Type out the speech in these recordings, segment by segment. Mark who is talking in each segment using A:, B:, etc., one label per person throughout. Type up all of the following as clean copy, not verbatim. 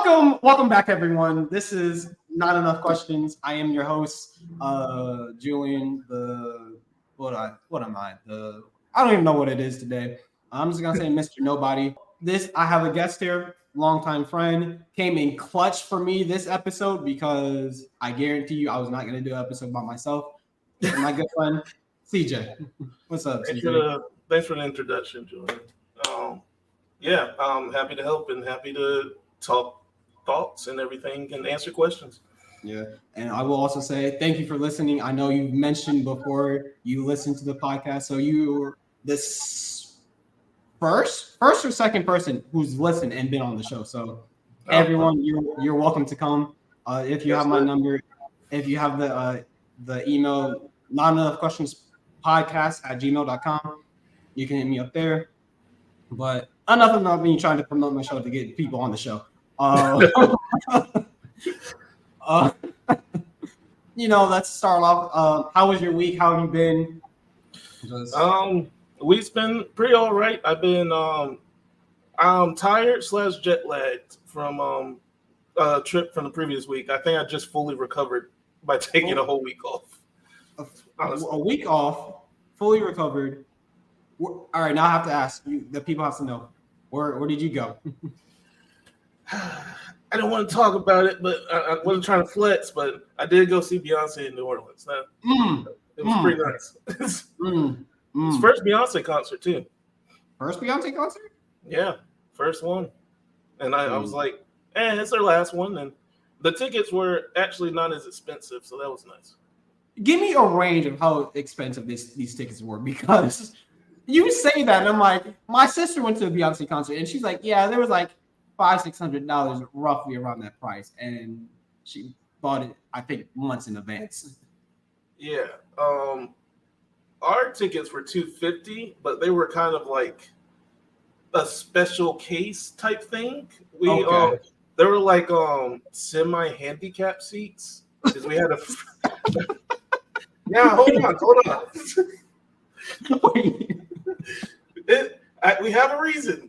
A: Welcome back, everyone. This is Not Enough Questions. I am your host, Julian. What am I? I don't even know what it is today. I'm just gonna say Mr. Nobody. I have a guest here, longtime friend, came in clutch for me this episode because I guarantee you I was not gonna do an episode by myself. My good friend CJ. What's up, CJ?
B: Thanks for the introduction, Julian. I'm happy to help and happy to talk thoughts and everything and answer questions.
A: Yeah, and I will also say thank you for listening. I know you mentioned before you listened to the podcast, so you're this first or second person who's listened and been on the show. So everyone, you're welcome to come. If you have my number, if you have the email, not enough questions podcast@gmail.com, you can hit me up there. But enough about me trying to promote my show to get people on the show. Let's start off. How was your week? How have you been?
B: Week's been pretty all right. I've been I'm tired / jet lagged from a trip from the previous week. I think I just fully recovered by taking a whole week off.
A: A week off, fully recovered. All right, now I have to ask you. The people have to know where did you go?
B: I don't want to talk about it, but I wasn't trying to flex. But I did go see Beyonce in New Orleans. It was pretty nice. It's first Beyonce concert too.
A: First Beyonce concert?
B: Yeah, first one. And I was like, it's her last one. And the tickets were actually not as expensive, so that was nice.
A: Give me a range of how expensive these tickets were, because you say that, and I'm like, my sister went to a Beyonce concert, and she's like, yeah, there was like $500-$600 roughly around that price, and she bought it, I think, months in advance.
B: Yeah, our tickets were $250, but they were kind of like a special case type thing. They were like semi-handicap seats because we had a. Yeah, hold on.
A: Wait.
B: We have a reason.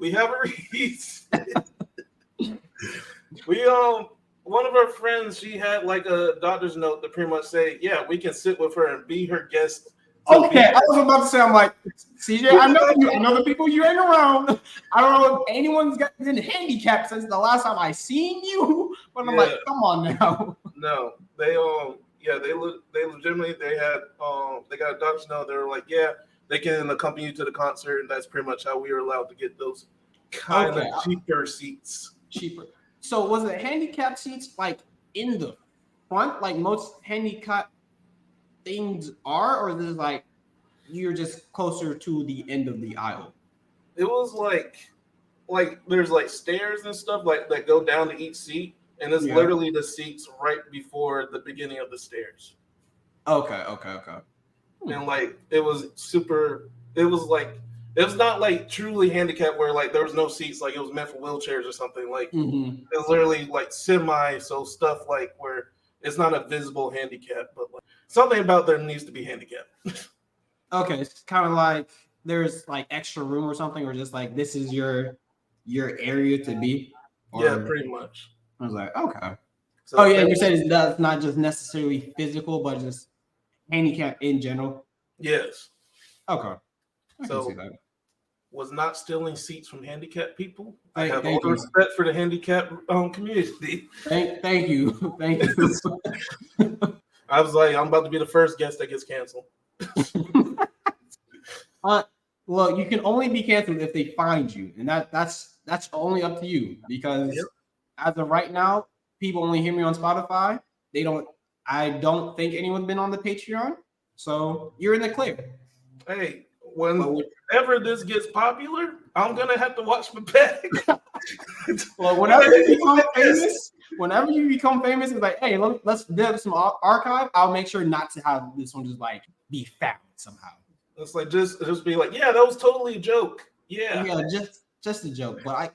B: One of our friends, she had like a doctor's note to pretty much say, yeah, we can sit with her and be her guest.
A: Okay, I was about to say, I'm like, CJ, I know the people you hang around. I don't know if anyone's been handicapped since the last time I seen you, but I'm like, come on now.
B: No, they legitimately they got a doctor's note. They were like, yeah, they can accompany you to the concert, and that's pretty much how we were allowed to get those kind of cheaper seats.
A: Cheaper. So was it handicap seats like in the front, like most handicap things are, or is it like you're just closer to the end of the aisle?
B: It was like there's like stairs and stuff like that go down to each seat, and it's literally the seats right before the beginning of the stairs.
A: Okay.
B: And like it was not like truly handicapped where like there was no seats, like it was meant for wheelchairs or something. Like it was literally like semi, so stuff like where it's not a visible handicap, but like something about there needs to be handicapped.
A: Okay, it's kind of like there's like extra room or something, or just like this is your area to be.
B: Yeah, pretty much.
A: I was like, okay. So you said that's not just necessarily physical, but just handicap in general.
B: Yes.
A: Okay.
B: So was not stealing seats from handicapped people. I have
A: all
B: the respect for the handicapped community.
A: Thank you.
B: I was like, I'm about to be the first guest that gets canceled.
A: Well, you can only be canceled if they find you, and that's only up to you, because as of right now, people only hear me on Spotify. I don't think anyone's been on the Patreon, so you're in the clear.
B: Hey, whenever this gets popular, I'm gonna have to watch my back.
A: Well, whenever you become famous, it's like, hey, let's build some archive. I'll make sure not to have this one just like be found somehow.
B: It's like just be like, yeah, that was totally a joke. Yeah,
A: just a joke. But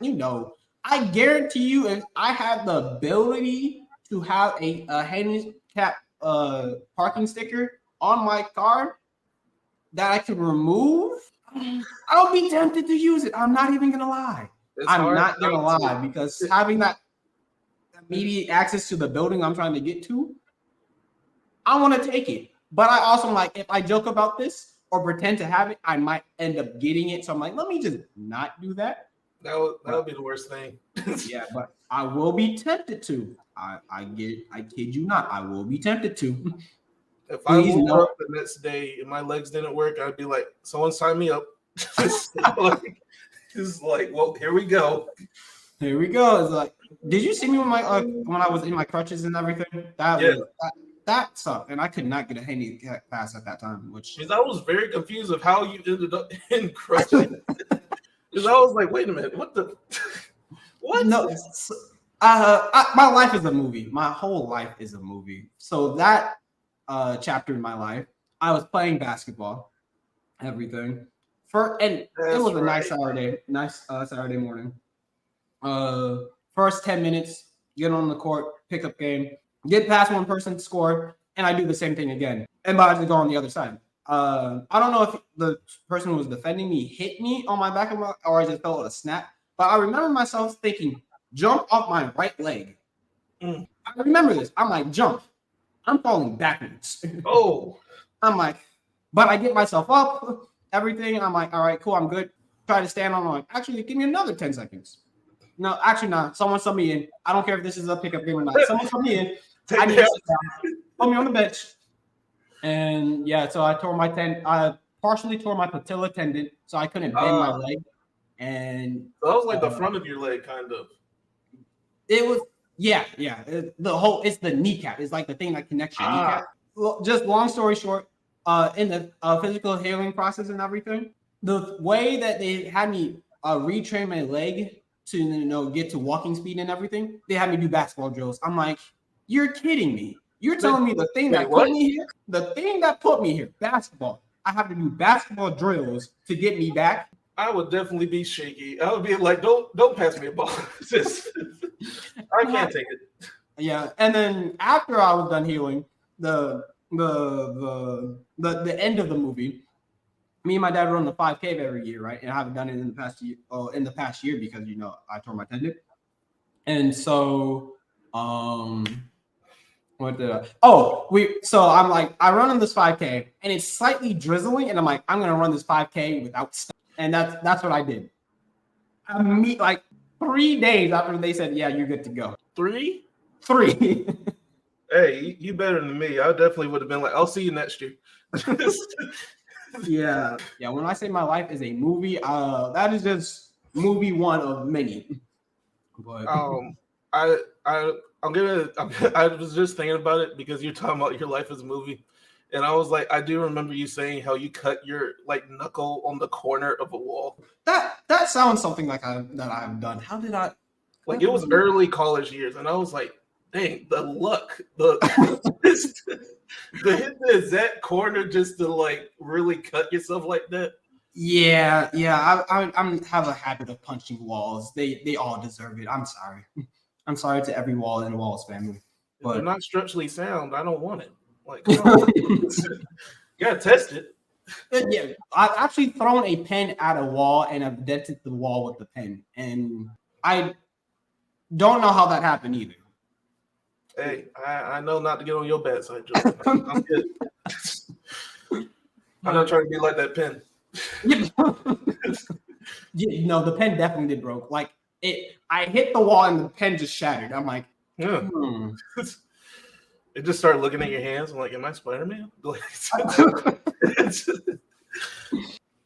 A: I guarantee you, if I had the ability to have a handicap parking sticker on my car that I could remove, I'll be tempted to use it. I'm not even gonna lie. I'm not gonna lie, because having that immediate access to the building I'm trying to get to, I want to take it. But I also like, if I joke about this or pretend to have it, I might end up getting it. So I'm like, let me just not do that.
B: That would be the worst thing.
A: Yeah, but I will be tempted to. I kid you not, I will be tempted to.
B: If I woke up the next day and my legs didn't work, I'd be like, someone sign me up. It's like, well, here we go.
A: Here we go. It's like, did you see me when I was in my crutches and everything? That sucked, and I could not get a handy pass at that time.
B: Because I was very confused of how you ended up in crutches. Because I was like, wait a minute, what?
A: No, my life is a movie. My whole life is a movie. So that chapter in my life, I was playing basketball, everything. It was a nice Saturday morning. First 10 minutes, get on the court, pick up game, get past one person, score, and I do the same thing again. And but I just go on the other side. I don't know if the person who was defending me hit me on my back or I just felt a snap, but I remember myself thinking, jump off my right leg. I remember this. I'm like, jump. I'm falling backwards.
B: Oh.
A: I'm like, but I get myself up, everything. I'm like, all right, cool, I'm good. Try to stand on. I'm like, actually, give me another 10 seconds. No, actually, not. Someone sub me in. I don't care if this is a pickup game or not. Someone sub me in. I need to sit down. Put me on the bench. And yeah, so I partially tore my patella tendon, so I couldn't bend my leg. And
B: so that was like the front of your leg, kind of.
A: It was, yeah. It's the kneecap. It's like the thing that connects your kneecap. Just long story short, in the physical healing process and everything, the way that they had me retrain my leg to get to walking speed and everything, they had me do basketball drills. I'm like, you're kidding me. You're telling me the thing that put me here, basketball. I have to do basketball drills to get me back.
B: I would definitely be shaky. I would be like, don't pass me a ball. I can't take it.
A: Yeah, and then after I was done healing, the end of the movie, me and my dad run the 5K every year, right? And I haven't done it in the past year because I tore my tendon. And so so I'm like, I run on this 5K and it's slightly drizzling, and I'm like, I'm gonna run this 5K without stuff. And that's what I did. Like 3 days after they said, yeah, you're good to go.
B: 3?
A: Hey,
B: you better than me. I definitely would have been like, I'll see you next year.
A: Yeah. When I say my life is a movie, that is just movie one of many. But
B: I was just thinking about it because you're talking about your life as a movie, and I was like, I do remember you saying how you cut your knuckle on the corner of a wall.
A: That sounds something like that I've done. How did I?
B: It was early college years, and I was like, dang, the luck, the hit the exact corner just to really cut yourself like that.
A: Yeah. I have a habit of punching walls. They all deserve it. I'm sorry. I'm sorry to every wall in the Walls family.
B: But if they're not structurally sound, I don't want it. Come on. You gotta test it.
A: Yeah, I've actually thrown a pen at a wall and I've dented the wall with the pen, and I don't know how that happened either.
B: Hey, I know not to get on your bad side, Julian. I'm good. I'm not trying to be like that pen.
A: No, the pen definitely did broke. I hit the wall and the pen just shattered. I'm like,
B: It just started looking at your hands. I'm like, am I Spider-Man?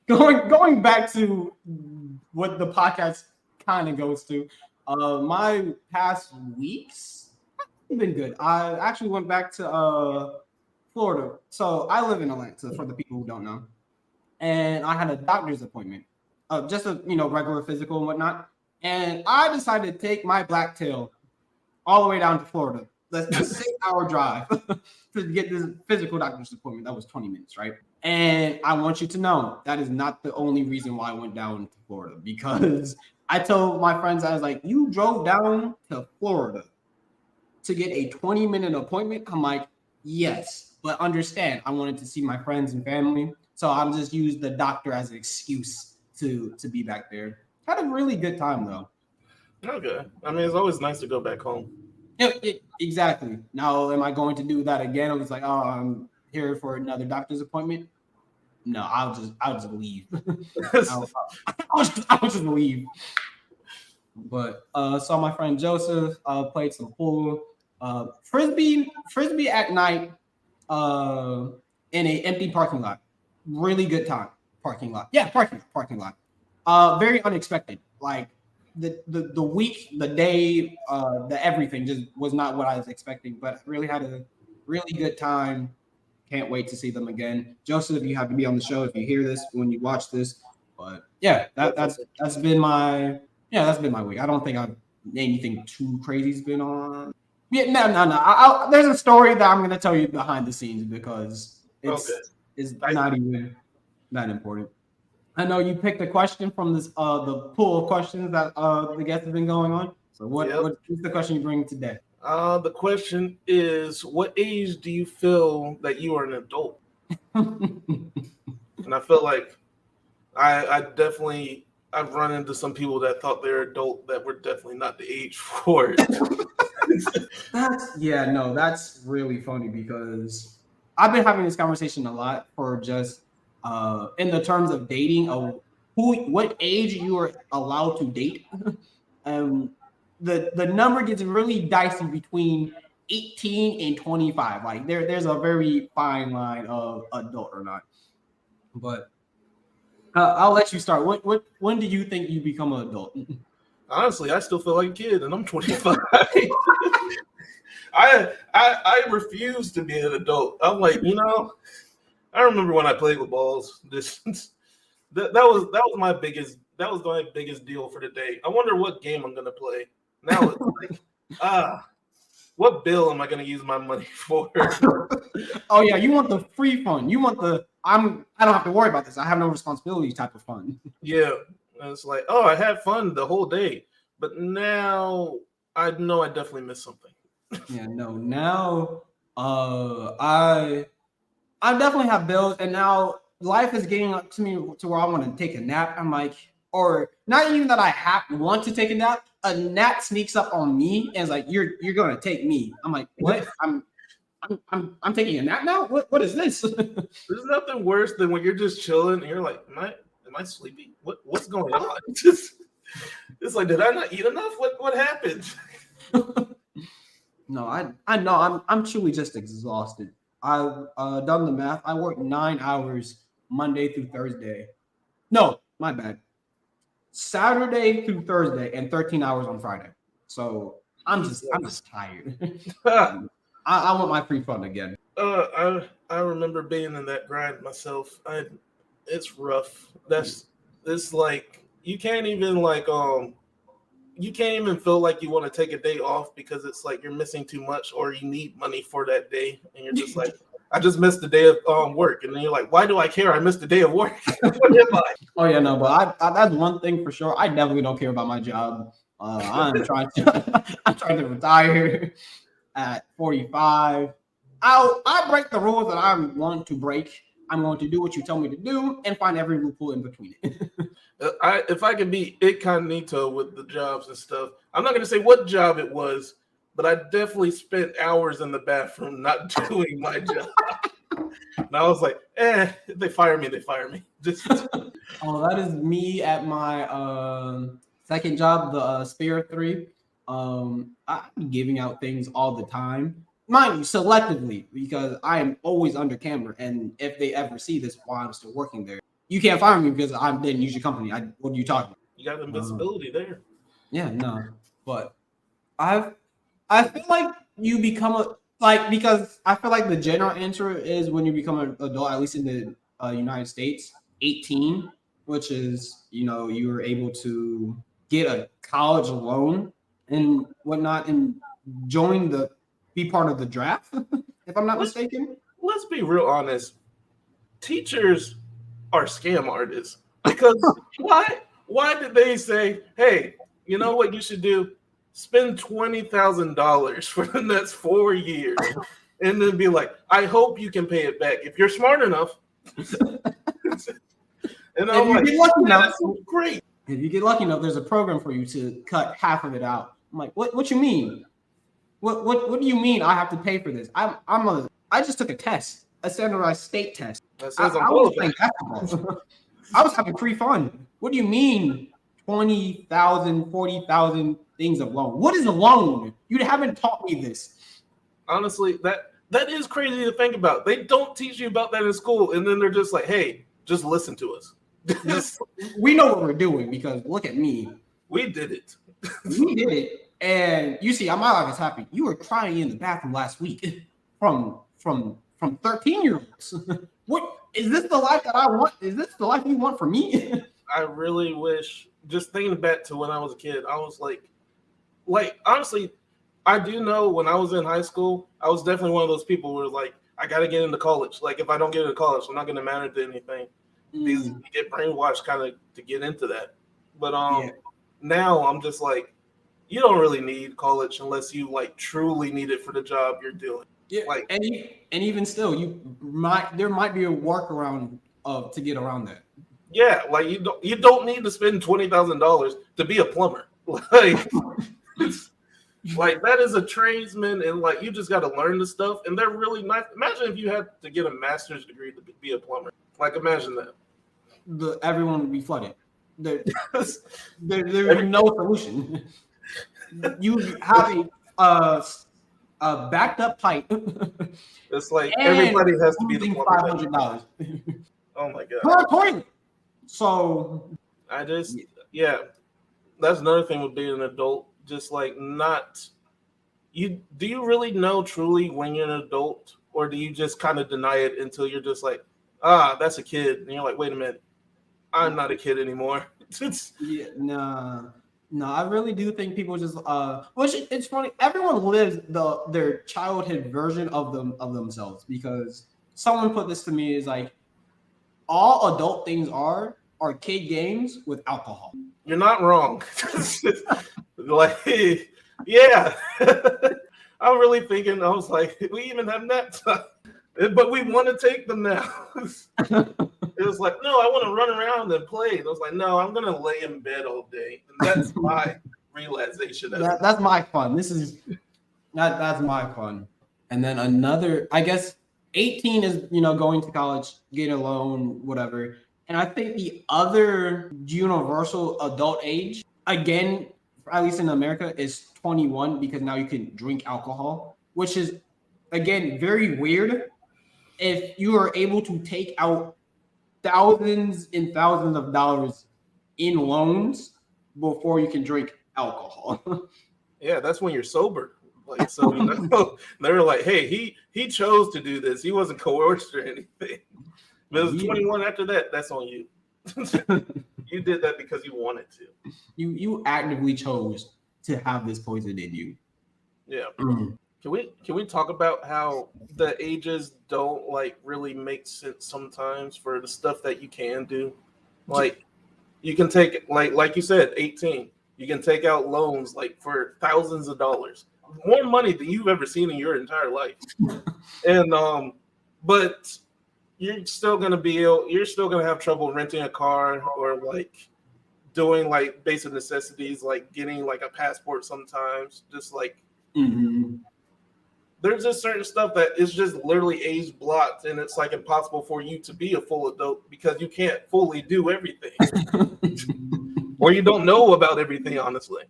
A: Going back to what the podcast kind of goes to, my past weeks have been good. I actually went back to Florida. So I live in Atlanta, for the people who don't know. And I had a doctor's appointment, just a regular physical and whatnot. And I decided to take my black tail all the way down to Florida. That's a 6-hour drive to get this physical doctor's appointment. That was 20 minutes, right? And I want you to know that is not the only reason why I went down to Florida, because I told my friends, I was like, you drove down to Florida to get a 20-minute appointment? I'm like, yes, but understand, I wanted to see my friends and family. So I'll just use the doctor as an excuse to be back there. Had a really good time, though.
B: Okay. I mean, it's always nice to go back home.
A: Exactly. Now, am I going to do that again? I was like, oh, I'm here for another doctor's appointment. No, I'll just leave. I'll, I'll just leave. But saw my friend Joseph, played some pool, frisbee at night, uh, in a empty parking lot. Really good time. Parking lot. Yeah, parking lot. Very unexpected. Like the week, the day, the everything just was not what I was expecting. But really had a really good time. Can't wait to see them again. Joseph, you have to be on the show if you hear this when you watch this. But yeah, that's been my that's been my week. I don't think I've anything too crazy's been on. Yeah, no. There's a story that I'm gonna tell you behind the scenes because it's not even that important. I know you picked a question from this the pool of questions that the guests have been going on. So what's the question you bring today?
B: The question is, what age do you feel that you are an adult? And I feel like I definitely I've run into some people that thought they're adult that were definitely not the age for it.
A: That's really funny because I've been having this conversation a lot for just in the terms of dating of what age you are allowed to date. um the number gets really dicey between 18 and 25. Like there's a very fine line of adult or not. But I'll let you start. What when do you think you become an adult?
B: Honestly, I still feel like a kid, and I'm 25. I refuse to be an adult. I'm like, I remember when I played with balls. That was my biggest deal for the day. I wonder what game I'm gonna play. Now it's like, what bill am I gonna use my money for?
A: Oh yeah, you want the free fun. You want the I don't have to worry about this. I have no responsibility type of fun.
B: Yeah. And it's like, oh, I had fun the whole day. But now I know I definitely missed something.
A: Yeah, no. Now I definitely have bills, and now life is getting up to me to where I want to take a nap. I'm like, or not even that want to take a nap. A nap sneaks up on me and is like, you're gonna take me. I'm like, what? I'm taking a nap now. What is this?
B: There's nothing worse than when you're just chilling and you're like, am I sleepy? What's going on? It's like, did I not eat enough? What happened?
A: No, I know I'm truly just exhausted. I've done the math. I work 9 hours Monday through Thursday. No, my bad. Saturday through Thursday and 13 hours on Friday. So I'm just tired. I want my free fun again.
B: I remember being in that grind myself. It's rough. It's like you can't even feel like you want to take a day off because it's like you're missing too much or you need money for that day, and you're just like, I just missed the day of work, and then you're like, why do I care? I missed the day of work. What am I?
A: Oh yeah, no, but I that's one thing for sure. I definitely don't care about my job. I'm trying to I'm trying to retire at 45. I'll break the rules that I want to break. I'm going to do what you tell me to do and find every loophole in between it.
B: If I can be incognito with the jobs and stuff, I'm not going to say what job it was, but I definitely spent hours in the bathroom not doing my job. And I was like, if they fire me, they fire me.
A: Oh, that is me at my second job, the Sphere 3. I'm giving out things all the time. Mind you, selectively, because I am always under camera. And if they ever see this while I'm still working there, you can't fire me because I didn't use your company. What are you talking about?
B: You got invisibility there.
A: Yeah, no. But I feel like you become because I feel like the general answer is when you become an adult, at least in the United States, 18, which is you were able to get a college loan and whatnot and be part of the draft, if I'm not mistaken.
B: Let's be real honest. Teachers are scam artists because why did they say, hey, you know what you should do? Spend $20,000 for the next 4 years, and then be like, I hope you can pay it back if you're smart enough. And I'm like,
A: get lucky enough,
B: that's great.
A: If you get lucky enough, there's a program for you to cut half of it out. I'm like, what you mean? What do you mean I have to pay for this? I just took a test, a standardized state test.
B: That says I'm
A: I was
B: qualified.
A: playing basketball. I was having free fun. What do you mean 20,000, 40,000 things of loan? What is a loan? You haven't taught me this.
B: Honestly, that is crazy to think about. They don't teach you about that in school, and then they're just like, "Hey, just listen to us."
A: We know what we're doing because look at me.
B: We did it.
A: We did it. And you see, my life is happy. You were crying in the bathroom last week from 13-year-olds. What is this the life that I want? Is this the life you want for me?
B: I really wish. Just thinking back to when I was a kid, I was like honestly, I do know when I was in high school, I was definitely one of those people who were like, I got to get into college. Like, if I don't get into college, I'm not going to matter to anything. These get brainwashed kind of to get into that. But now I'm just like, you don't really need college unless you like truly need it for the job you're doing.
A: Yeah, like, and even still, there might be a workaround to get around that.
B: Yeah, like you don't need to spend $20,000 to be a plumber. Like, like that is a tradesman, and like you just got to learn the stuff. And they're really nice. Imagine if you had to get a master's degree to be a plumber. Like, imagine that.
A: Everyone would be flooded. There would be no solution. You have a backed up pipe.
B: It's like everybody has to be the plumber.
A: $500.
B: Oh my god.
A: Per toilet. So
B: that's another thing with being an adult. Just like do you really know truly when you're an adult, or do you just kind of deny it until you're just like, that's a kid, and you're like, wait a minute, I'm not a kid anymore.
A: No, I really do think people just which it's funny. Everyone lives their childhood version of themselves, because someone put this to me is like, all adult things are arcade games with alcohol.
B: You're not wrong. Like, yeah. I'm really thinking, I was like, we even have that stuff, but we want to take them now. It was like, no, I want to run around and play. And I was like, no, I'm going to lay in bed all day. And that's my realization.
A: That's my fun. That's my fun. And then another, I guess, 18 is, going to college, getting a loan, whatever. And I think the other universal adult age, again, at least in America, is 21, because now you can drink alcohol, which is, again, very weird. If you are able to take out thousands and thousands of dollars in loans before you can drink alcohol.
B: Yeah, that's when you're sober. Like, so they were like, hey, he chose to do this. He wasn't coerced or anything. If it was 21 after that, that's on you. You did that because you wanted to. You
A: actively chose to have this poison in you.
B: Yeah. Can we talk about how the ages don't like really make sense sometimes for the stuff that you can do? Like, you can take, like you said, 18. You can take out loans like for thousands of dollars, more money than you've ever seen in your entire life. And but you're still gonna have trouble renting a car, or like doing like basic necessities, like getting like a passport sometimes. Just like there's just certain stuff that is just literally age blocked, and it's like impossible for you to be a full adult because you can't fully do everything. Or you don't know about everything, honestly.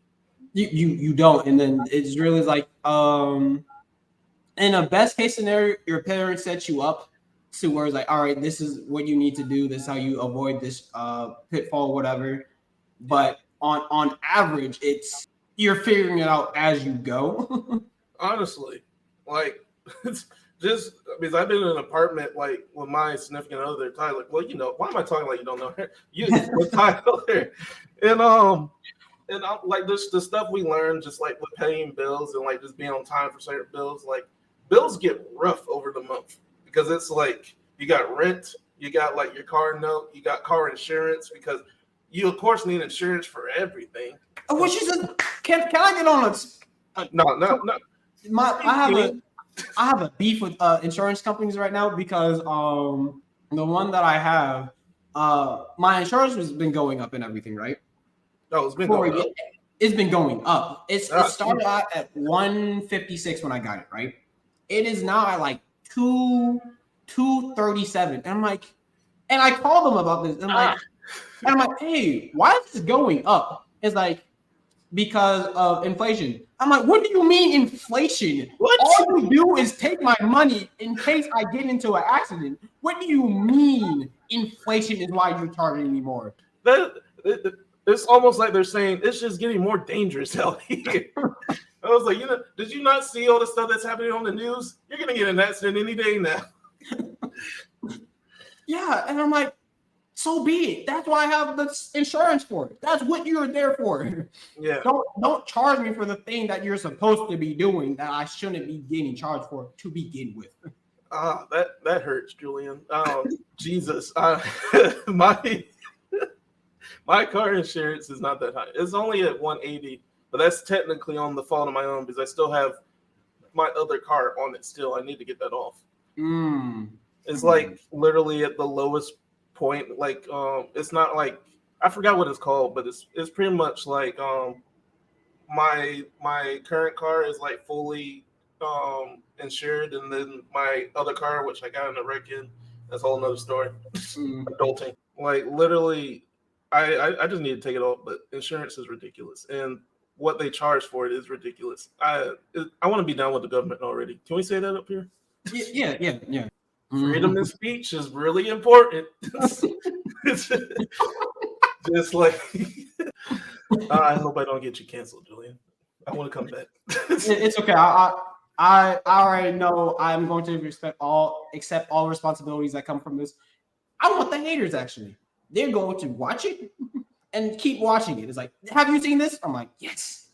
A: You don't. And then it's really like, in a best case scenario, your parents set you up to where it's like, all right, this is what you need to do. This is how you avoid this pitfall, whatever. But on average, you're figuring it out as you go.
B: Honestly, like, it's just because I've been in an apartment like with my significant other, Tyler. Well, why am I talking like you don't know her? You with Tyler, and I'm like this the stuff we learned just like with paying bills and like just being on time for certain bills. Like, bills get rough over the month because it's like you got rent, you got like your car note, you got car insurance, because you of course need insurance for everything.
A: Which is can I get on a
B: no.
A: I have a beef with insurance companies right now, because the one that I have, my insurance has been going up and everything, right?
B: Oh, it's been going up.
A: it's been going up. It started out at 156 when I got it, right? It is now at like 237. And I'm like, and I called them about this. And I'm like, hey, why is this going up? It's like, because of inflation. I'm like, what do you mean inflation?
B: What?
A: All you do is take my money in case I get into an accident. What do you mean inflation is why you're charging me more?
B: It's almost like they're saying it's just getting more dangerous out here. I was like, did you not see all the stuff that's happening on the news? You're gonna get in an accident any day now.
A: Yeah, and I'm like, so be it. That's why I have the insurance for it. That's what you're there for.
B: Yeah.
A: Don't charge me for the thing that you're supposed to be doing that I shouldn't be getting charged for to begin with.
B: That hurts, Julian. Jesus. My car insurance is not that high. It's only at $180, but that's technically on the fault of my own because I still have my other car on it still. I need to get that off. It's like literally at the lowest point. Like it's not like, I forgot what it's called, but it's pretty much like my current car is like fully insured, and then my other car, which I got in a wreck in, that's a whole nother story. Adulting. Like literally, I just need to take it off, but insurance is ridiculous, and what they charge for it is ridiculous. I want to be done with the government already. Can we say that up here?
A: Yeah.
B: Freedom of speech is really important. Just like, I hope I don't get you canceled, Julian. I want to come back.
A: It's okay. I already know I'm going to accept all responsibilities that come from this. I want the haters actually. They're going to watch it and keep watching it. It's like, have you seen this? I'm like, yes.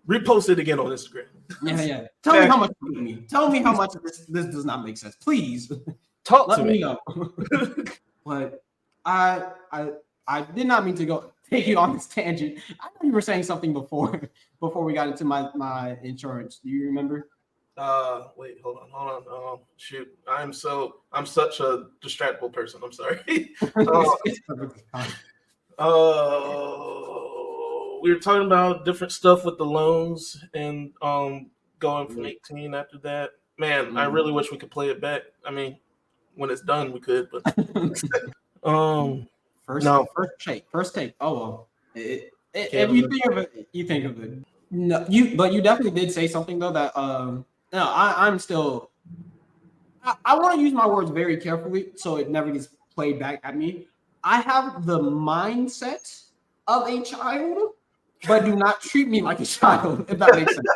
B: Repost it again on Instagram.
A: Yeah. Tell me how much you hate me. Tell me how much this does not make sense. Please.
B: Let me
A: know. But I did not mean to take you on this tangent. I know you were saying something before we got into my insurance. Do you remember?
B: Wait, hold on. Shoot, I'm such a distractible person. I'm sorry. We were talking about different stuff with the loans and going from 18 after that. Man, I really wish we could play it back. I mean, when it's done, we could, but first take. Oh well. If you think of it, you think of it. No, but you definitely did say something though that no, I'm still. I want to use my words very carefully so it never gets played back at me. I have the mindset of a child, but do not treat me like a child, if that makes sense.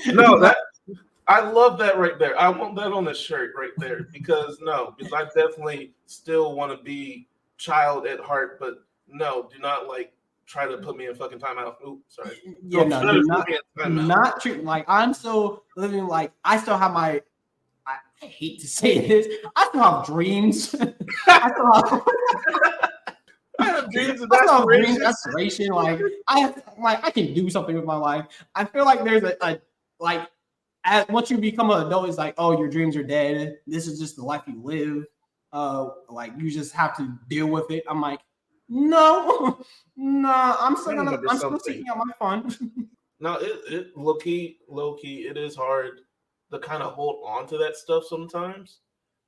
B: No, I love that right there. I want that on the shirt right there because I definitely still want to be child at heart, but no, do not like try to put me in fucking timeout. Oops, sorry.
A: Yeah, not treat like I'm still living like I still have my. I hate to say this. I still have dreams. I have dreams of aspiration. Like I can do something with my life. I feel like there's once you become an adult, it's like, oh, your dreams are dead. This is just the life you live. Like you just have to deal with it. I'm like, no, I'm still seeking out my fun.
B: No, it low key, it is hard to kind of hold on to that stuff sometimes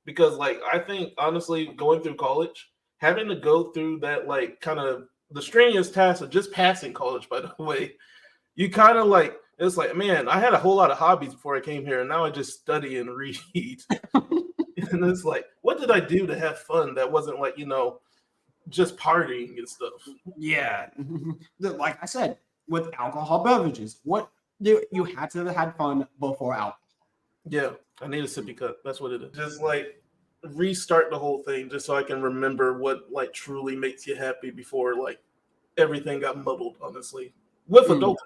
B: because like I think honestly going through college, having to go through that like kind of the strenuous task of just passing college, by the way, you kind of like it's like, man, I had a whole lot of hobbies before I came here and now I just study and read. And it's like, what did I do to have fun that wasn't like, just partying and stuff?
A: Yeah. Like I said, with alcohol beverages, what you had to have had fun before alcohol.
B: Yeah, I need a sippy cup. That's what it is. Just like restart the whole thing just so I can remember what like truly makes you happy before like everything got muddled, honestly. With adulting.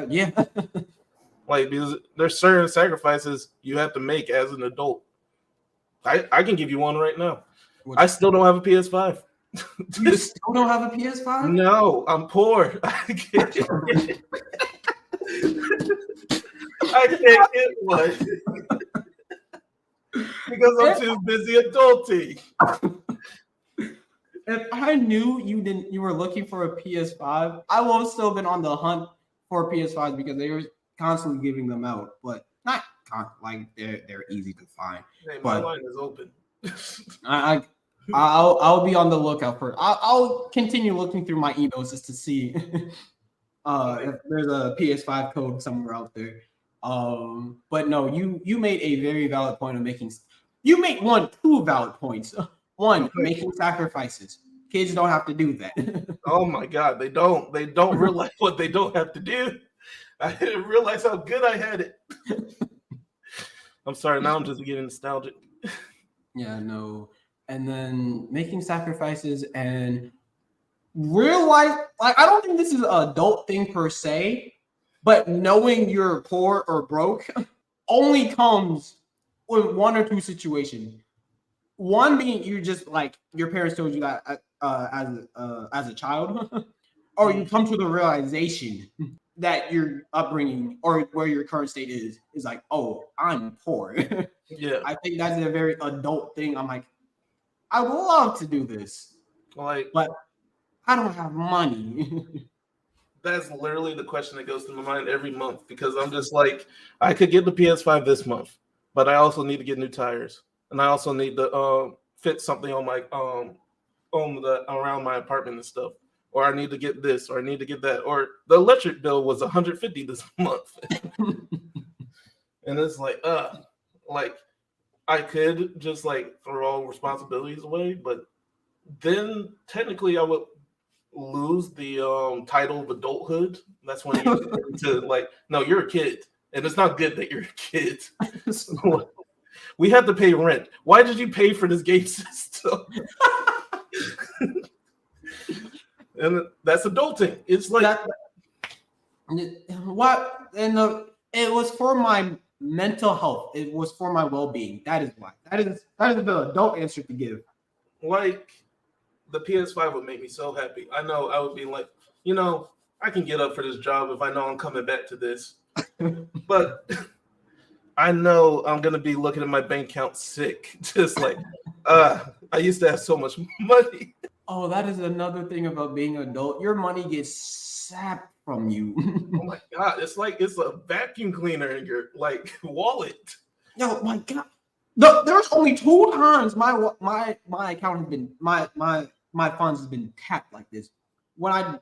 A: Yeah.
B: Like because there's certain sacrifices you have to make as an adult. I can give you one right now. I still don't have a PS5.
A: You still don't have a PS5?
B: No, I'm poor. I can't get one because I'm too busy adulting.
A: if I knew you were looking for a PS5, I would have still been on the hunt for PS5s because they were constantly giving them out, but not like they're easy to find.
B: Hey, my
A: But
B: line is open.
A: I I'll be on the lookout for it. I'll continue looking through my emails just to see if there's a PS5 code somewhere out there. But no, you made a very valid point of making. You make two valid points. One, making sacrifices. Kids don't have to do that.
B: Oh my God, they don't. They don't realize what they don't have to do. I didn't realize how good I had it. I'm sorry. Now I'm just getting nostalgic.
A: Yeah, no. And then making sacrifices and realize, like, I don't think this is an adult thing per se, but knowing you're poor or broke only comes with one or two situations. One being you just like your parents told you that as a child, or you come to the realization that your upbringing or where your current state is like, oh, I'm poor.
B: Yeah,
A: I think that's a very adult thing. I'm like, I would love to do this,
B: like,
A: but I don't have money.
B: that's literally the question that goes through my mind every month because I'm just like, I could get the PS5 this month, but I also need to get new tires, and I also need to fit something on my around my apartment and stuff. Or I need to get this, or I need to get that, or the electric bill was $150 this month, and it's like I could just like throw all responsibilities away, but then technically I would lose the title of adulthood. That's when you get into like, no, you're a kid, and it's not good that you're a kid. We have to pay rent. Why did you pay for this game system? And that's adulting. It's like
A: that, what? And it was for my mental health. It was for my well-being. That is why. That is the adult answer to give.
B: Like the PS5 would make me so happy. I know I would be like, I can get up for this job if I know I'm coming back to this. But I know I'm gonna be looking at my bank account sick. Just like, I used to have so much money.
A: Oh, that is another thing about being an adult. Your money gets sapped from you.
B: Oh my God, it's like it's a vacuum cleaner in your like wallet.
A: Yo, my God. There's only 2 times my account has been my funds has been tapped like this. When I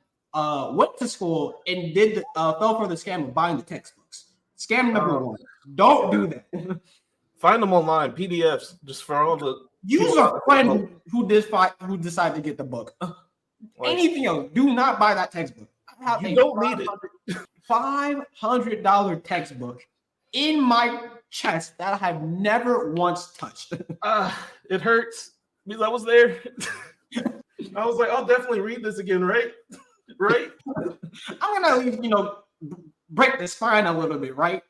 A: went to school and fell for the scam of buying the textbooks. Scam number 1. Don't do that.
B: Find them online, PDFs, just for all the.
A: Use a friend who decided to get the book. Anything else, do not buy that textbook. I have
B: you don't need it.
A: $500 textbook in my chest that I have never once touched.
B: It hurts because I was there. I was like, I'll definitely read this again, right? Right?
A: I'm gonna at least, break the spine a little bit, right?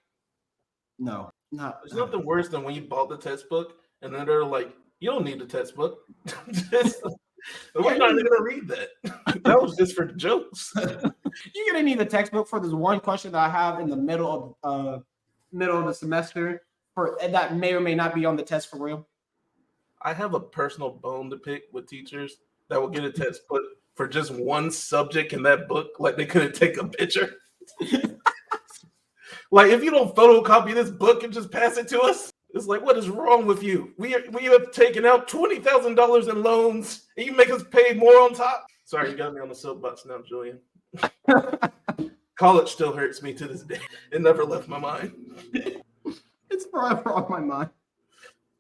A: No.
B: There's nothing worse than when you bought the textbook and then they're like, you don't need the textbook. We're not even gonna read that. That was just for the jokes.
A: You're gonna need the textbook for this one question that I have in the middle of the semester for that may or may not be on the test for real.
B: I have a personal bone to pick with teachers that will get a test put for just one subject in that book, like they couldn't take a picture. Like, if you don't photocopy this book and just pass it to us, it's like, what is wrong with you? We have taken out $20,000 in loans, and you make us pay more on top. Sorry, you got me on the soapbox now, Julian. College still hurts me to this day. It never left my mind.
A: It's forever on my mind.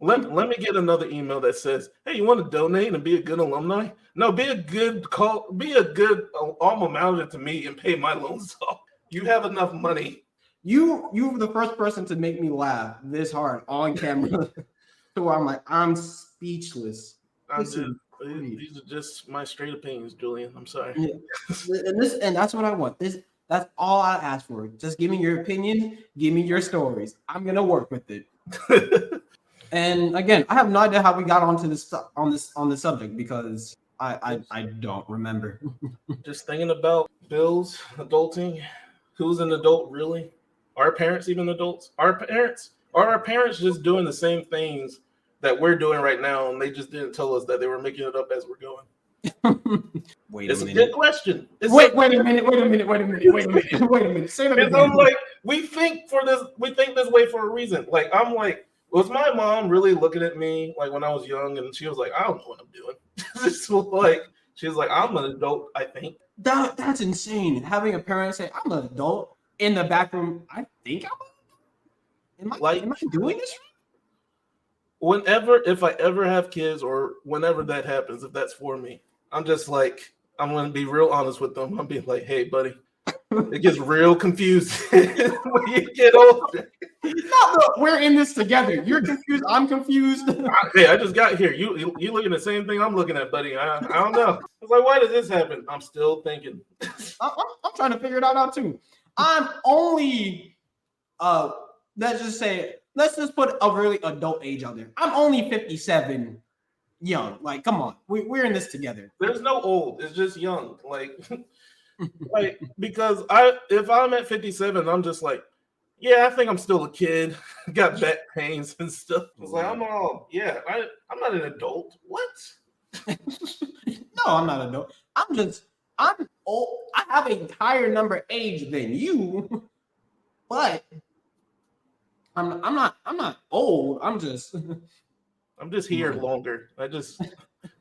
B: Let me get another email that says, "Hey, you want to donate and be a good alumni? No, be a good alma mater to me and pay my loans off. You have enough money."
A: You were the first person to make me laugh this hard on camera. To where I'm like, I'm speechless.
B: These are just my straight opinions, Julian. I'm sorry.
A: Yeah. And that's what I want. That's all I ask for. Just give me your opinion, give me your stories. I'm gonna work with it. And again, I have no idea how we got onto this on this subject because I don't remember.
B: Just thinking about bills, adulting. Who's an adult really? Are parents even adults? Are our parents just doing the same things that we're doing right now, and they just didn't tell us that they were making it up as we're going?
A: Wait
B: It's
A: a
B: a
A: minute.
B: good question.
A: Wait a minute. Say that
B: And
A: again.
B: I'm like, we think this way for a reason. Like, I'm like, was my mom really looking at me like when I was young, and she was like, I don't know what I'm doing. It's like she was like, I'm an adult, I think.
A: That's insane. Having a parent say, "I'm an adult," in the back room. I think
B: Like,
A: am I doing this?
B: whenever, if I ever have kids or whenever that happens, if that's for me, I'm just like, I'm gonna be real honest with them. I'm being like, hey, buddy, it gets real confusing when you get older.
A: We're in this together. You're confused. I'm confused.
B: Hey, I just got here. You looking at the same thing I'm looking at, buddy. I don't know. It's like, why does this happen? I'm still thinking.
A: I'm trying to figure it out now too. I'm only let's just put a really adult age out there. I'm only 57 young. Like, come on. We're in this together.
B: There's no old. It's just young. Like because if I'm at 57, I'm just like, yeah, I think I'm still a kid. Got back pains and stuff. It's like I'm not an adult. What?
A: No, I'm not an adult. I'm old. I have a higher number age than you, but I'm not old. I'm
B: just here longer. I just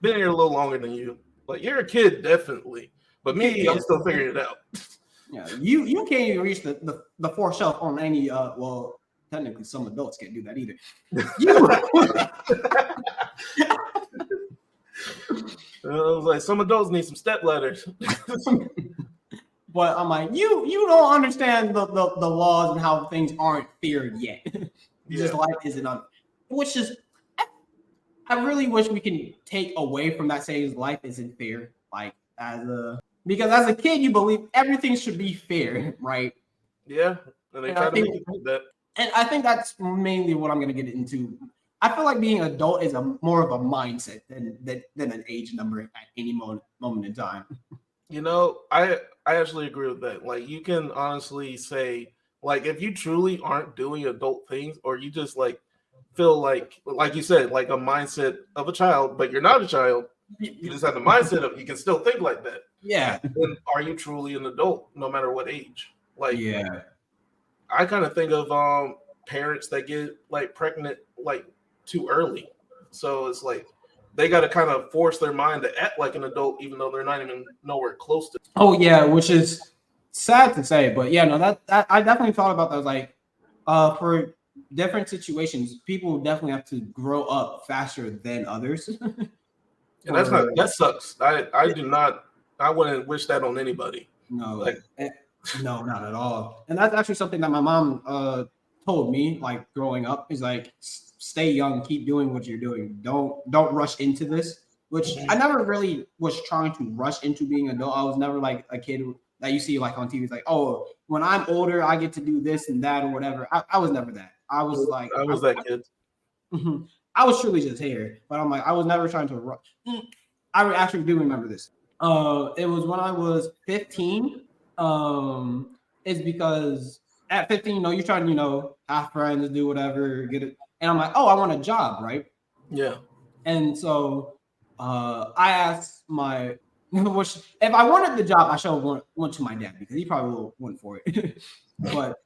B: been here a little longer than you. Like, you're a kid, definitely. But me, I'm still figuring it out.
A: Yeah, you can't even reach the fourth shelf on any well, technically some adults can't do that either.
B: I was like, some adults need some step ladders.
A: But I'm like, you don't understand the laws and how things aren't fair yet. Just life isn't on, which is, I really wish we can take away from that saying life isn't fair. Like, because as a kid you believe everything should be fair, right?
B: Yeah, and they try to make you think that.
A: And I think that's mainly what I'm going to get into. I feel like being an adult is more of a mindset than an age number at any moment in time.
B: You know, I actually agree with that. Like, you can honestly say, like, if you truly aren't doing adult things, or you just like feel like you said, like a mindset of a child, but you're not a child, you just have the mindset of you can still think like that.
A: Yeah.
B: Then are you truly an adult, no matter what age? Like,
A: yeah.
B: I kind of think of parents that get like pregnant like too early. So it's like they got to kind of force their mind to act like an adult, even though they're not even nowhere close to.
A: Oh yeah, which is sad to say, but yeah, no, that I definitely thought about that. Like, for different situations, people definitely have to grow up faster than others.
B: And that sucks. I wouldn't wish that on anybody.
A: No, no, not at all. And that's actually something that my mom told me, like, growing up, is like, stay young, keep doing what you're doing. Don't rush into this. Which I never really was trying to rush into being an adult. I was never like a kid that you see like on TV. It's like, oh, when I'm older, I get to do this and that or whatever. I was never that. I was
B: that kid.
A: I was truly just here, but I'm like, I was never trying to rush. I actually do remember this. It was when I was 15. It's because at 15, you're trying to, have friends, do whatever, get it. And I'm like, oh, I want a job, right?
B: Yeah.
A: And so I asked my, which if I wanted the job, I should have went to my dad because he probably went for it. But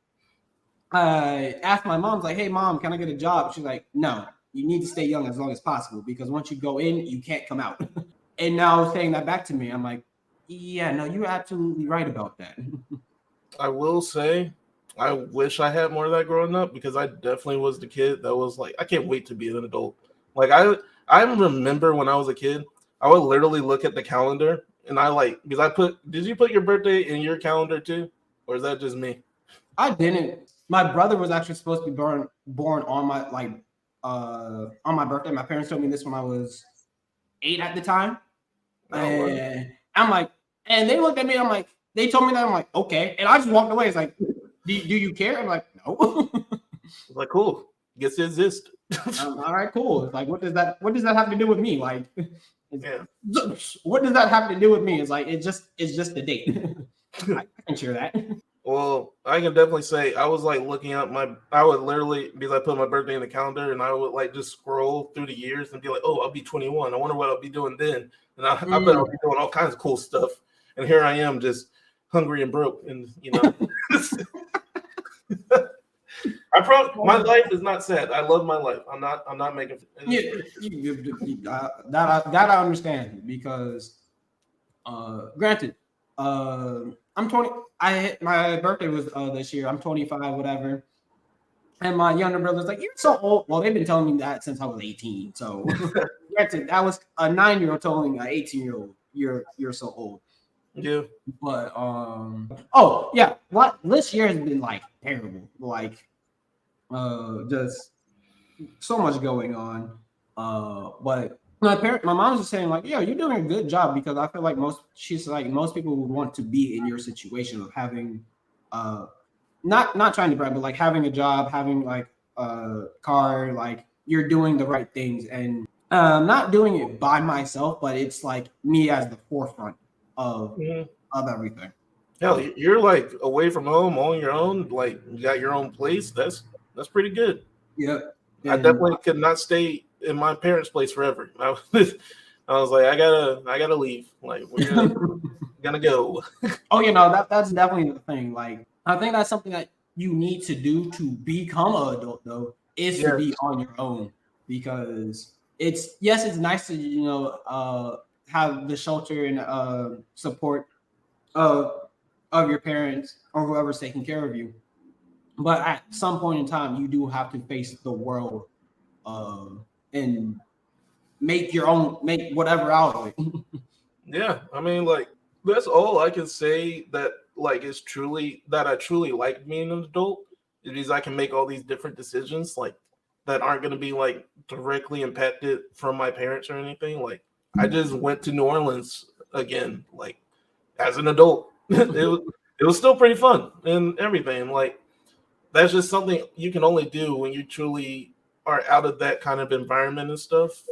A: I asked my mom, like, hey, mom, can I get a job? She's like, no, you need to stay young as long as possible because once you go in, you can't come out. And now saying that back to me, I'm like, yeah, no, you're absolutely right about that.
B: I will say, I wish I had more of that growing up because I definitely was the kid that was like, I can't wait to be an adult. Like, I remember when I was a kid, I would literally look at the calendar and did you put your birthday in your calendar too? Or is that just me?
A: I didn't. My brother was actually supposed to be born on my birthday. My parents told me this when I was 8 at the time. And I'm like, and they looked at me, I'm like, they told me that, I'm like, okay. And I just walked away. It's like, do you care? I'm like, no.
B: It's like, cool. Guess it exists.
A: All right, cool. It's like, what does that have to do with me? Like, what does that have to do with me? It's like, it's just a date. I can share that.
B: Well, I can definitely say I was like looking up I would literally, because I put my birthday in the calendar, and I would like just scroll through the years and be like, oh, I'll be 21. I wonder what I'll be doing then. And I bet I'll be doing all kinds of cool stuff. And here I am just hungry and broke. And, my life is not sad. I love my life. I'm not making.
A: That I understand because, granted, I'm 20. My birthday was this year. I'm 25, whatever. And my younger brother's like, "You're so old." Well, they've been telling me that since I was 18. So, granted, that was a 9-year-old telling an 18-year-old, "You're so old."
B: Yeah.
A: But oh yeah, what this year has been like terrible. Like, just so much going on. But my mom was just saying like, "Yeah, you're doing a good job," because I feel like she's like most people would want to be in your situation of having, not trying to brag, but like having a job, having like a car, like you're doing the right things, and not doing it by myself, but it's like me as the forefront of everything.
B: Hell, you're like away from home on your own. Like you got your own place. That's pretty good.
A: Yeah.
B: I definitely could not stay in my parents' place forever. I was like, I gotta leave. Like we're gonna go.
A: Oh, that's definitely the thing. Like I think that's something that you need to do to become an adult, though, is to be on your own, because it's nice to have the shelter and support of your parents or whoever's taking care of you, but at some point in time you do have to face the world, and make whatever out of it.
B: Yeah, I mean, like that's all I can say that like is truly that I truly like being an adult is because I can make all these different decisions like that aren't going to be like directly impacted from my parents or anything. Like I just went to New Orleans again, like as an adult. It was still pretty fun and everything. Like that's just something you can only do when you truly are out of that kind of environment and stuff,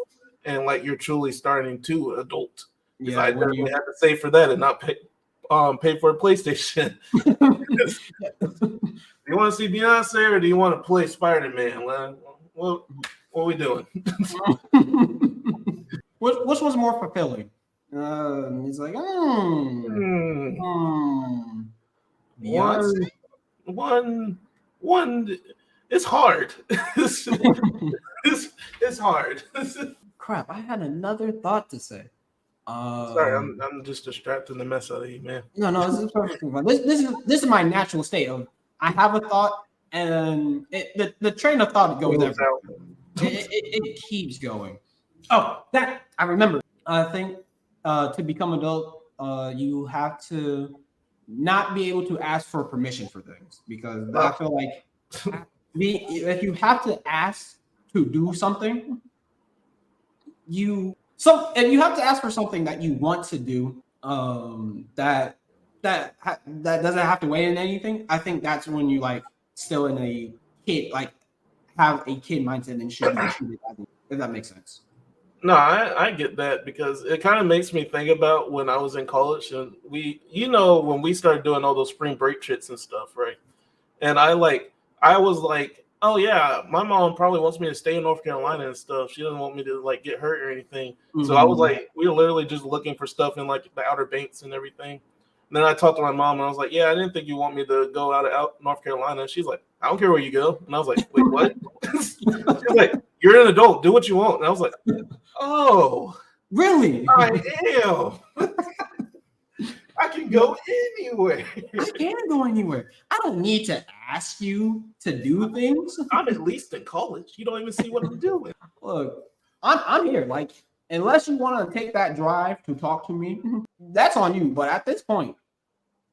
B: and like you're truly starting to adult. Because I definitely had to save for that and not pay for a PlayStation. Do you want to see Beyonce or do you want to play Spider-Man? What are we doing?
A: Which was more fulfilling? He's like, Beyonce.
B: One. It's hard. It's hard.
A: Crap! I had another thought to say.
B: Sorry, I'm just distracting the mess out of you, man.
A: No, this is perfectly fine. This is my natural state of I have a thought and the train of thought goes everywhere. It keeps going. Oh, that I remember. I think to become adult, you have to not be able to ask for permission for things, because I feel like if you have to ask to do something, if you have to ask for something that you want to do, that doesn't have to weigh in anything. I think that's when you like still in a kid, like have a kid mindset and should be treated as it, if that makes sense.
B: No, I get that because it kind of makes me think about when I was in college and when we started doing all those spring break trips and stuff, right? And I was like, oh yeah, my mom probably wants me to stay in North Carolina and stuff. She doesn't want me to like get hurt or anything. Mm-hmm. So I was like, we were literally just looking for stuff in like the Outer Banks and everything. And then I talked to my mom and I was like, yeah, I didn't think you want me to go out North Carolina. And she's like, I don't care where you go. And I was like, wait, what? She's like, you're an adult, do what you want. And I was like, oh,
A: really?
B: I am. I can go anywhere.
A: I can go anywhere. I don't need to ask you to do things.
B: I'm at least in college. You don't even see what I'm doing.
A: Look, I'm here. Like, unless you want to take that drive to talk to me, that's on you. But at this point,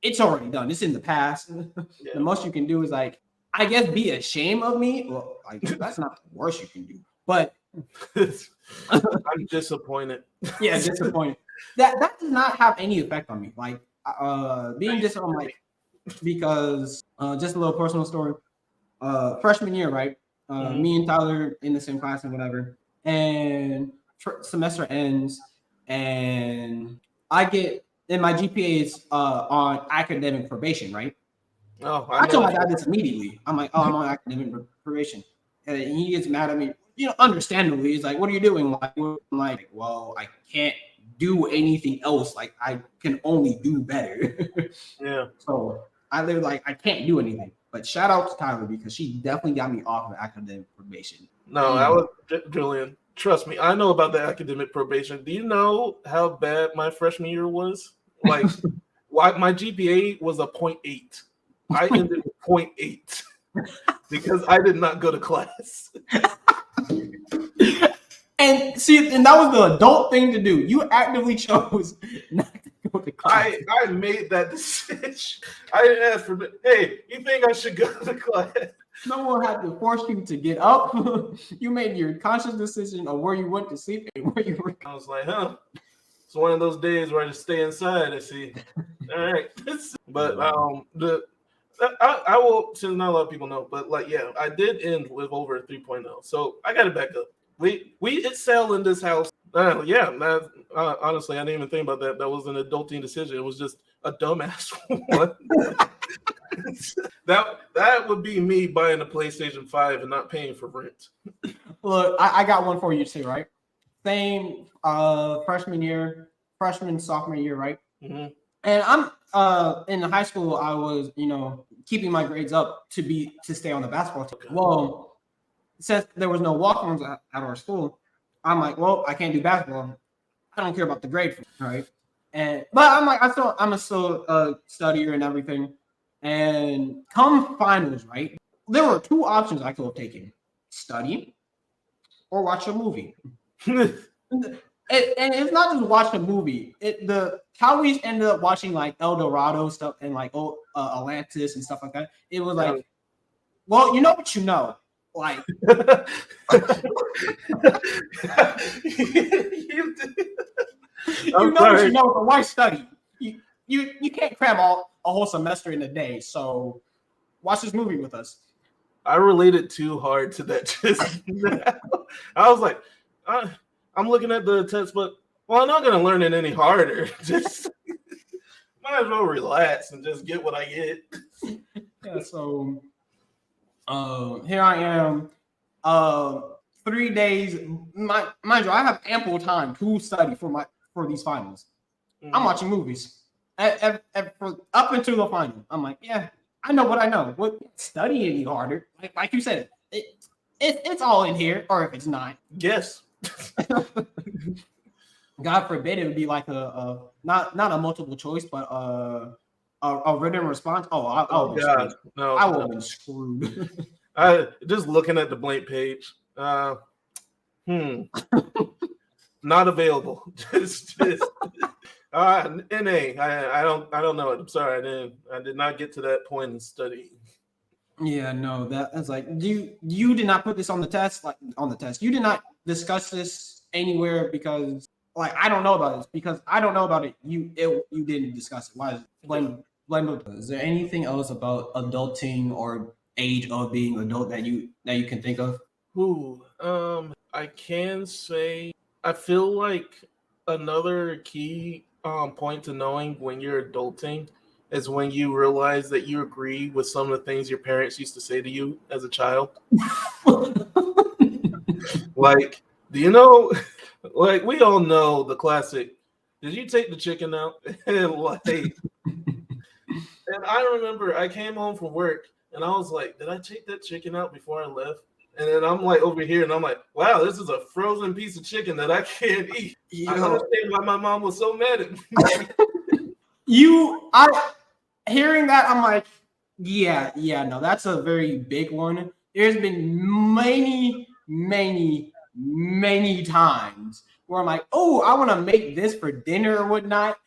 A: it's already done. It's in the past. Yeah. The most you can do is like, I guess, be ashamed of me. Well, like, that's not the worst you can do. But
B: I'm disappointed.
A: Yeah, disappointed. That does not have any effect on me. Like being disappointed, like, because just a little personal story. Freshman year, right? Me and Tyler in the same class and whatever. And semester ends, and I get, and my GPA is on academic probation, right?
B: Oh,
A: I told my dad this immediately. I'm like, oh, I'm on academic probation. And he gets mad at me, understandably. He's like, what are you doing? I'm like, well, I can't do anything else. Like, I can only do better.
B: Yeah.
A: So I literally, like, I can't do anything. But shout out to Tyler because she definitely got me off of academic probation.
B: No, that was Julian. Trust me, I know about the academic probation. Do you know how bad my freshman year was? Like, why my GPA was a 0.8. I ended with 0.8 because I did not go to class.
A: And see, and that was the adult thing to do. You actively chose not to go to class.
B: I made that decision. I didn't ask for. Hey, you think I should go to class?
A: No one had to force you to get up. You made your conscious decision of where you went to sleep and where you were.
B: I was like, huh. It's one of those days where I just stay inside. I see. All right, but I will, since not a lot of people know, but like, yeah, I did end with over a 3.0, so I got to back up. We excel in this house. Honestly, I didn't even think about that. That was an adulting decision. It was just a dumbass one. That would be me buying a PlayStation 5 and not paying for rent.
A: Look, I got one for you too, right? Same freshman, sophomore year, right?
B: Mm-hmm.
A: And I'm in high school. I was, keeping my grades up to stay on the basketball team. Well, since there was no walk-ons at our school, I'm like, well, I can't do basketball. I don't care about the grade, right? But I'm like, I'm still a studier and everything. And come finals, right? There were two options I could have taken: study or watch a movie. And it's not just watch a movie. How we ended up watching like El Dorado stuff and like Atlantis and stuff like that. It was like, well, you know what you know, like. You know what you know, but why study? You can't cram a whole semester in a day. So watch this movie with us.
B: I related too hard to that just now. I was like, I'm looking at the textbook. Well, I'm not going to learn it any harder. Just might as well relax and just get what I get.
A: Yeah, so here I am. 3 days. Mind you, I have ample time to study for these finals. Mm-hmm. I'm watching movies. Up until the final, I'm like, yeah, I know what I know. What study any harder? Like you said, it's all in here, or if it's not,
B: yes.
A: God forbid it would be like a not a multiple choice, but a written response. I would have been screwed.
B: Just looking at the blank page. Not available. just NA. I don't know it. I'm sorry. I did not get to that point in studying.
A: Yeah, no, that's like you did not put this on the test, You did not discuss this anywhere because like I don't know about this because I don't know about it. You didn't discuss it. Why is it? Blame. Is there anything else about adulting or age of being adult that you can think of?
B: I can say I feel like another key point to knowing when you're adulting is when you realize that you agree with some of the things your parents used to say to you as a child. Like, do you know, like we all know the classic, did you take the chicken out? And I remember I came home from work and I was like, did I take that chicken out before I left? And then I'm like over here and I'm like, wow, this is a frozen piece of chicken that I can't eat. I understand why my mom was so mad at me.
A: Hearing that, I'm like, yeah, no, that's a very big one. There's been many times where I'm like, oh, I want to make this for dinner or whatnot.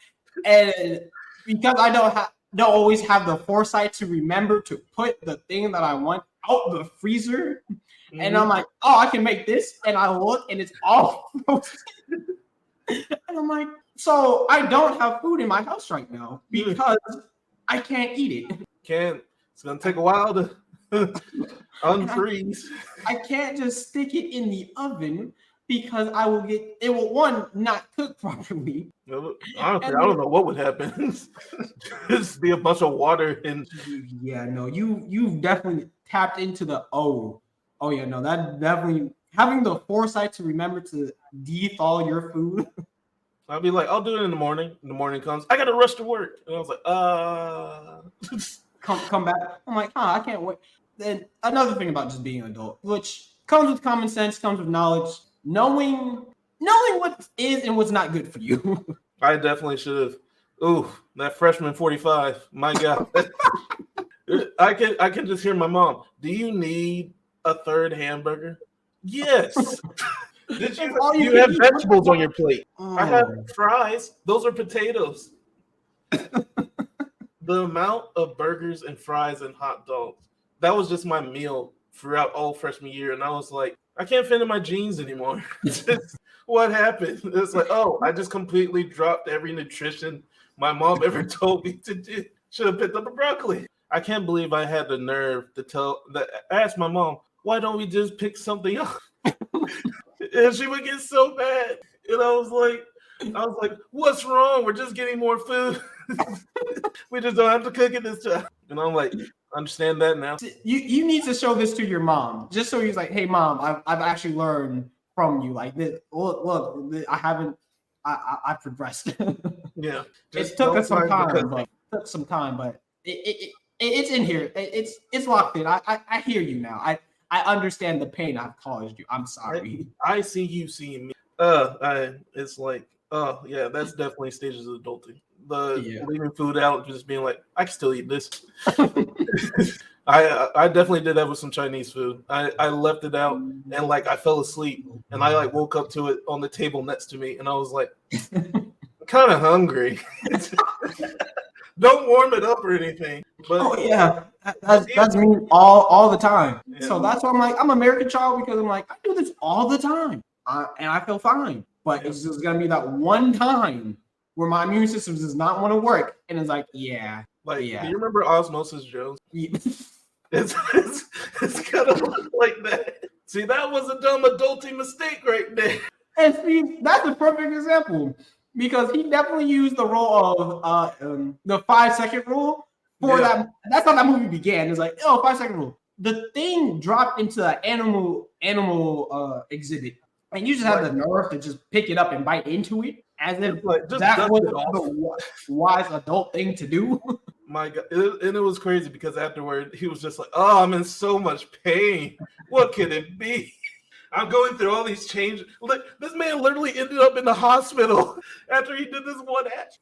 A: And because I don't always have the foresight to remember to put the thing that I want out the freezer. Mm-hmm. And I'm like, oh, I can make this. And I look and it's all frozen. And I'm like, so I don't have food in my house right now because I can't eat it.
B: It's going to take a while to unfreeze.
A: I can't just stick it in the oven because I will get it will one not cook properly.
B: Honestly, I don't know what would happen. Just be a bunch of water and
A: yeah, no, you've definitely tapped into the oh yeah, no, that definitely having the foresight to remember to de-thaw your food.
B: I'll be like, I'll do it in the morning. And the morning comes, I gotta rush to work. And I was like,
A: come back. I'm like, I can't wait. Then another thing about just being an adult, which comes with common sense, comes with knowledge, knowing what is and what's not good for you.
B: I definitely should have. Ooh, that freshman 45. My God. I can just hear my mom. Do you need a third hamburger? Yes. Did you have vegetables on your plate? I have fries. Those are potatoes. The amount of burgers and fries and hot dogs, that was just my meal throughout all freshman year. And I was like, I can't fit in my jeans anymore. What happened? It's like, oh, I just completely dropped every nutrition my mom ever told me to do. Should have picked up a broccoli. I can't believe I had the nerve to ask my mom, why don't we just pick something up? And she would get so mad. And I was like, what's wrong? We're just getting more food. We just don't have to cook it this time. And I'm like, understand that now.
A: You need to show this to your mom, just so he's like, hey mom, I've actually learned from you. Like this, look, I progressed.
B: Yeah,
A: it took us some time, but it's in here. It's locked in. I hear you now. I understand the pain I've caused you. I'm sorry.
B: I see you seeing me. It's like, oh yeah, that's definitely stages of adulting. Leaving food out, just being like, I can still eat this. I definitely did that with some Chinese food. I left it out and like I fell asleep and I like woke up to it on the table next to me and I was like, I'm kind of hungry. Don't warm it up or anything. But
A: that's me all the time. Yeah. So that's why I'm like, I'm an American child because I'm like, I do this all the time and I feel fine. But it's just gonna be that one time where my immune system does not want to work, and it's like, do you
B: remember Osmosis Jones? Yeah. It's kind of like that. See, that was a dumb adulting mistake right there.
A: And see, that's a perfect example because he definitely used the role of the 5-second rule for that. That's how that movie began. It's like, 5-second rule. The thing dropped into the animal exhibit, and you just have the nerve to just pick it up and bite into it. As if that was the wise adult thing to do.
B: My God. And it was crazy because afterward, he was just like, oh, I'm in so much pain. What could it be? I'm going through all these changes. Look, this man literally ended up in the hospital after he did this one action.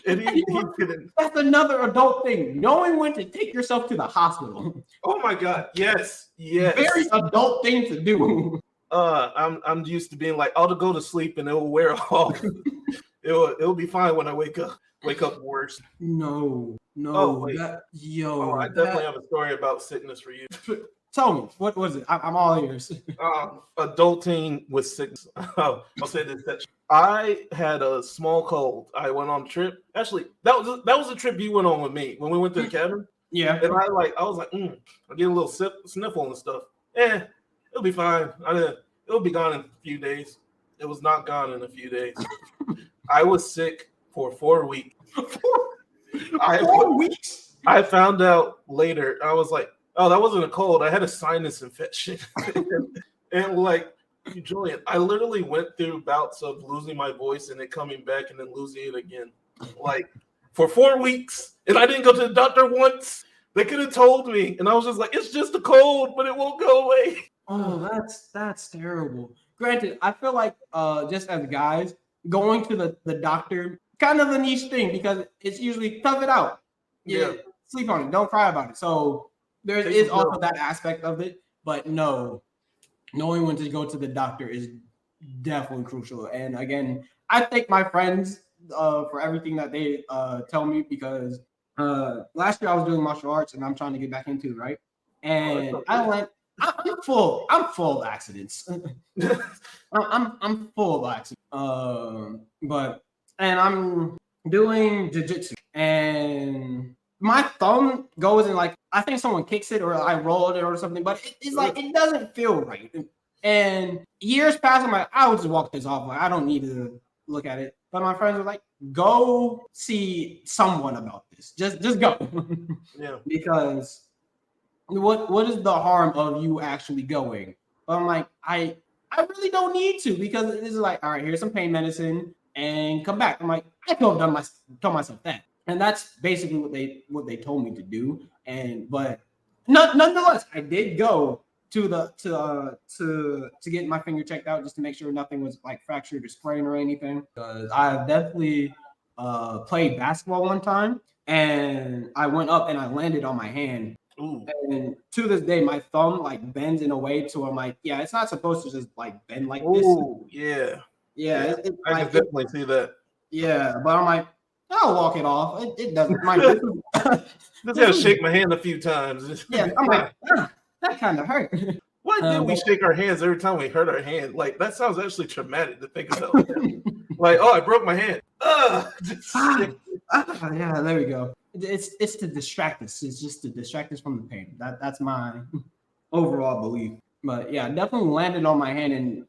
B: And he couldn't.
A: That's another adult thing. Knowing when to take yourself to the hospital.
B: Oh my God. Yes. Very
A: adult thing to do.
B: I'm used to being like, I'll go to sleep and it will wear off. It'll be fine when I wake up worse.
A: No.
B: I definitely have a story about sickness for you.
A: Tell me, what was it? I'm all ears.
B: Adulting with sickness. I'll say this: that I had a small cold. I went on a trip. Actually, that was a trip you went on with me when we went to the cabin.
A: Yeah,
B: and I was like, I get a little sniffle and stuff. It'll be fine. It'll be gone in a few days. It was not gone in a few days. I was sick for 4 weeks.
A: 4 weeks?
B: I found out later. I was like, oh, that wasn't a cold. I had a sinus infection. And like, Julian, I literally went through bouts of losing my voice and it coming back and then losing it again. Like, for 4 weeks. And I didn't go to the doctor once. They could have told me. And I was just like, it's just a cold, but it won't go away.
A: Oh, that's terrible. Granted, I feel like just as guys, going to the doctor, kind of a niche thing because it's usually tough it out. Yeah. Sleep on it. Don't cry about it. So there is also that aspect of it. But no, knowing when to go to the doctor is definitely crucial. And again, I thank my friends for everything that they tell me because last year I was doing martial arts and I'm trying to get back into it, right? And I'm full of accidents. I'm full of accidents. And I'm doing jiu-jitsu and my thumb goes and like I think someone kicks it or I roll it or something, but it's like it doesn't feel right. And years pass, I'm like, I would just walk this off. Like, I don't need to look at it. But my friends were like, go see someone about this. Just go.
B: Yeah.
A: Because what is the harm of you actually going? But I'm like, I really don't need to, because this is like, all right, here's some pain medicine and come back. I'm like, I could have told myself that. And that's basically what they told me to do. But nonetheless, I did go to get my finger checked out just to make sure nothing was like fractured or sprained or anything. Because I've definitely played basketball one time, and I went up and I landed on my hand.
B: Ooh.
A: And to this day, my thumb like bends in a way to I'm like, yeah, it's not supposed to just like bend like this.
B: Ooh, yeah.
A: Yeah,
B: I can definitely see that.
A: Yeah, but I'm like, I'll walk it off. It doesn't.
B: Just gotta shake my hand a few times.
A: Yeah, I'm like, that kind of hurt.
B: Why did we shake our hands every time we hurt our hand? Like, that sounds actually traumatic to think about. Like, oh, I broke my hand.
A: Yeah, there we go. It's to distract us. It's just to distract us from the pain. That's my overall belief. But yeah, definitely landed on my hand. And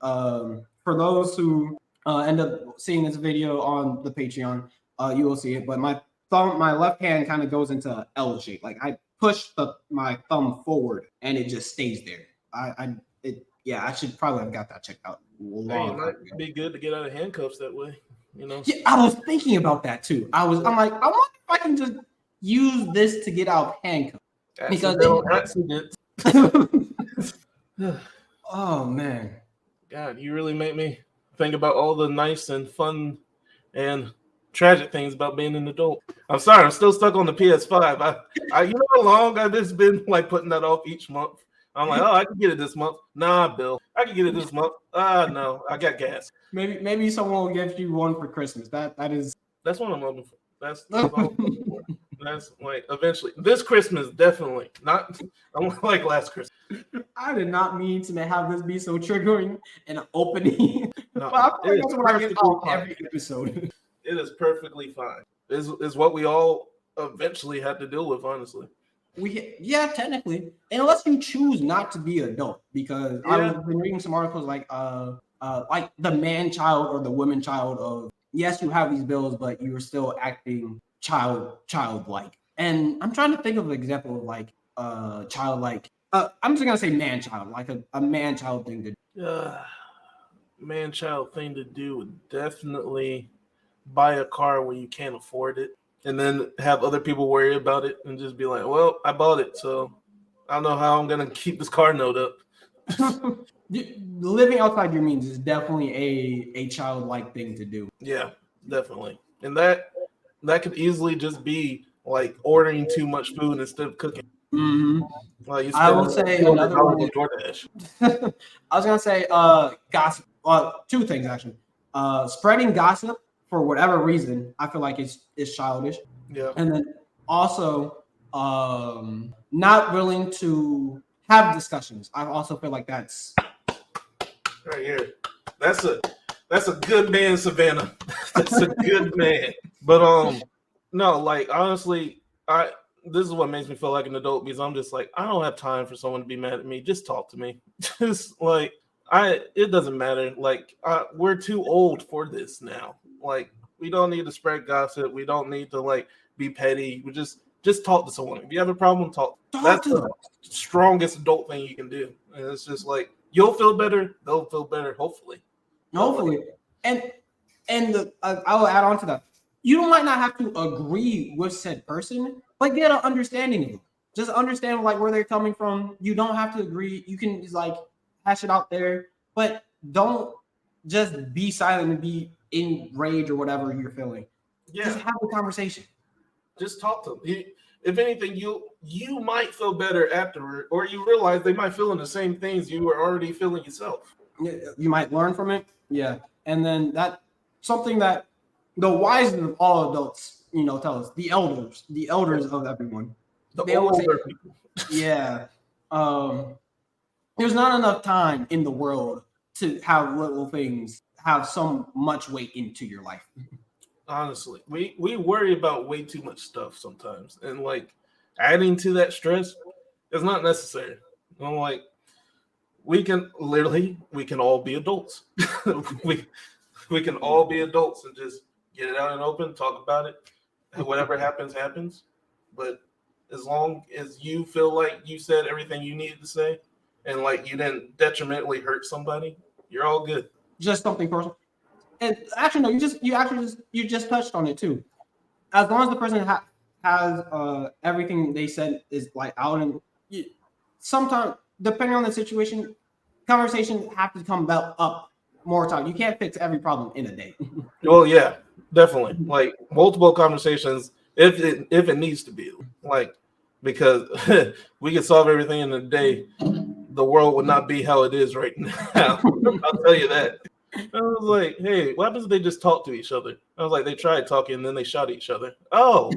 A: for those who end up seeing this video on the Patreon, you will see it. But my left hand kind of goes into L shape. Like I push my thumb forward and it just stays there. I should probably have got that checked out.
B: It might be good to get out of handcuffs that way, you know.
A: Yeah, I was thinking about that too. I'm like, I wonder if I can just use this to get out of handcuffs.
B: Accident.
A: Oh man,
B: God, you really make me think about all the nice and fun and tragic things about being an adult. I'm sorry, I'm still stuck on the PS5. I you know how long I've just been like putting that off each month. I'm like, oh, I can get it this month. Nah, Bill, I can get it this month. No, I got gas.
A: Maybe someone will give you one for Christmas. That's
B: what I'm looking for. That's all I'm looking for. That's like eventually this Christmas, definitely not like last Christmas.
A: I did not mean to have this be so triggering and opening.
B: No,
A: but I that's what I get off every episode.
B: It is perfectly fine. Is what we all eventually have to deal with, honestly.
A: Technically, unless you choose not to be an adult, because I've been reading some articles like the man child or the woman child of yes, you have these bills, but you are still acting childlike. And I'm trying to think of an example of like childlike. I'm just gonna say man child, like a man child thing to do.
B: Man child thing to do would definitely buy a car when you can't afford it. And then have other people worry about it and just be like, well, I bought it, so I don't know how I'm going to keep this car note up.
A: Living outside your means is definitely a childlike thing to do.
B: Yeah, definitely. And that could easily just be like ordering too much food instead of cooking.
A: Mm-hmm.
B: Like
A: I will say another one.
B: DoorDash.
A: I was going to say gossip. Two things, actually. Spreading gossip for whatever reason, I feel like it's childish.
B: Yeah.
A: And then also not willing to have discussions. I also feel like that's
B: right here. That's a good man, Savannah. That's a good man. But no, like honestly, this is what makes me feel like an adult, because I'm just like, I don't have time for someone to be mad at me. Just talk to me. Just like it doesn't matter. Like we're too old for this now. Like we don't need to spread gossip. We don't need to like be petty. We just talk to someone. If you have a problem, talk. That's the strongest adult thing you can do. And it's just like you'll feel better. They'll feel better. Hopefully.
A: And I will add on to that. You might not have to agree with said person, but get an understanding of them. Just understand like where they're coming from. You don't have to agree. You can just like hash it out there, but don't just be silent and be in rage or whatever you're feeling. Yeah. Just have a conversation.
B: Just talk to them. If anything, you might feel better afterward, or you realize they might feel the same things you were already feeling yourself.
A: You might learn from it. Yeah. And then that something that the wisest of all adults, tell us, the elders of everyone.
B: They always say, people.
A: Yeah. There's not enough time in the world to have little things have so much weight into your life.
B: Honestly, we worry about way too much stuff sometimes, and like adding to that stress is not necessary. I'm like, we can all be adults. we can all be adults and just get it out and open, talk about it. And whatever happens, happens. But as long as you feel like you said everything you needed to say and like you didn't detrimentally hurt somebody, you're all good.
A: Just something personal. And actually, no, you just touched on it too. As long as the person has everything they said is like out, and sometimes depending on the situation, conversations have to come up more time. You can't fix every problem in a day.
B: Well, yeah, definitely. Like multiple conversations, if it needs to be, like because we can solve everything in a day, the world would not be how it is right now. I'll tell you that. I was like, hey, what happens if they just talk to each other? I was like, they tried talking and then they shot each other. Oh,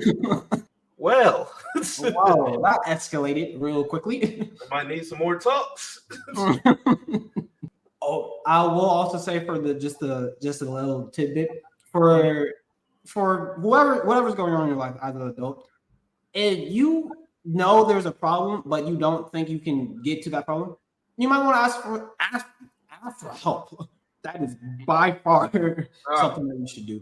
B: well.
A: Wow, that escalated real quickly.
B: I might need some more talks.
A: Oh, I will also say for just a little tidbit for whatever's going on in your life as an adult, if you know there's a problem but you don't think you can get to that problem, you might want to ask for help. That is by far something that you should do.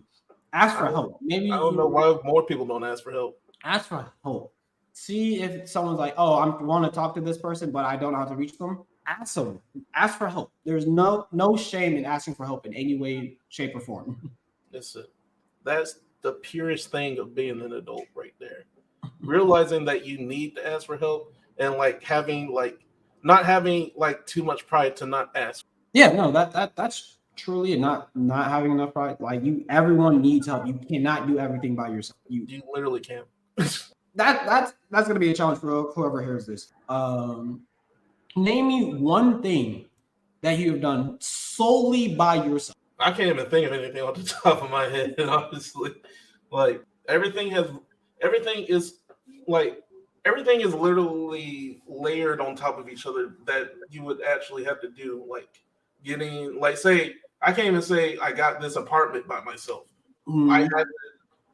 A: Ask for help. Maybe
B: I don't know why more people don't ask for help.
A: Ask for help. See if someone's like, "Oh, I want to talk to this person, but I don't know how to reach them." Ask them. Ask for help. There's no shame in asking for help in any way, shape, or form.
B: That's the purest thing of being an adult right there. Realizing that you need to ask for help and like not having like too much pride to not ask.
A: Yeah, no, that's truly not having enough pride. Like everyone needs help. You cannot do everything by yourself.
B: You literally can't.
A: That's gonna be a challenge for whoever hears this. Name me one thing that you have done solely by yourself.
B: I can't even think of anything off the top of my head, honestly. Like everything is literally layered on top of each other that you would actually have to do. Like say I can't even say I got this apartment by myself. I had to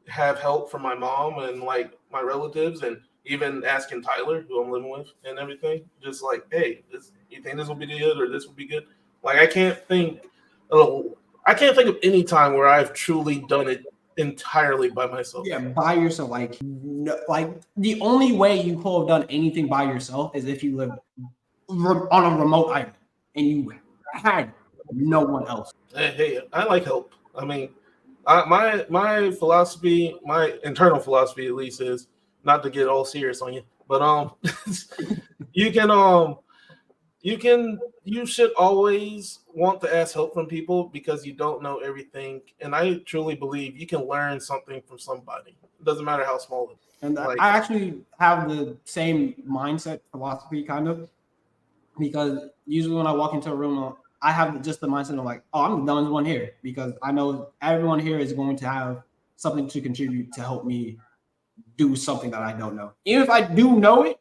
B: have help from my mom and like my relatives and even asking Tyler, who I'm living with, and everything. Just like, hey, you think this will be good or this will be good? Like I can't think of any time where I've truly done it entirely by myself.
A: Yeah, by yourself. Like, no, like the only way you could have done anything by yourself is if you lived on a remote island and you had no one else.
B: Hey, I like help. I mean, my philosophy, my internal philosophy at least, is not to get all serious on you, but you should always want to ask help from people because you don't know everything, and I truly believe you can learn something from somebody. It doesn't matter how small it is.
A: And I actually have the same mindset philosophy, kind of, because usually when I walk into a room, I have just the mindset of like, oh, I'm the dumbest one here, because I know everyone here is going to have something to contribute to help me do something that I don't know. Even if I do know it,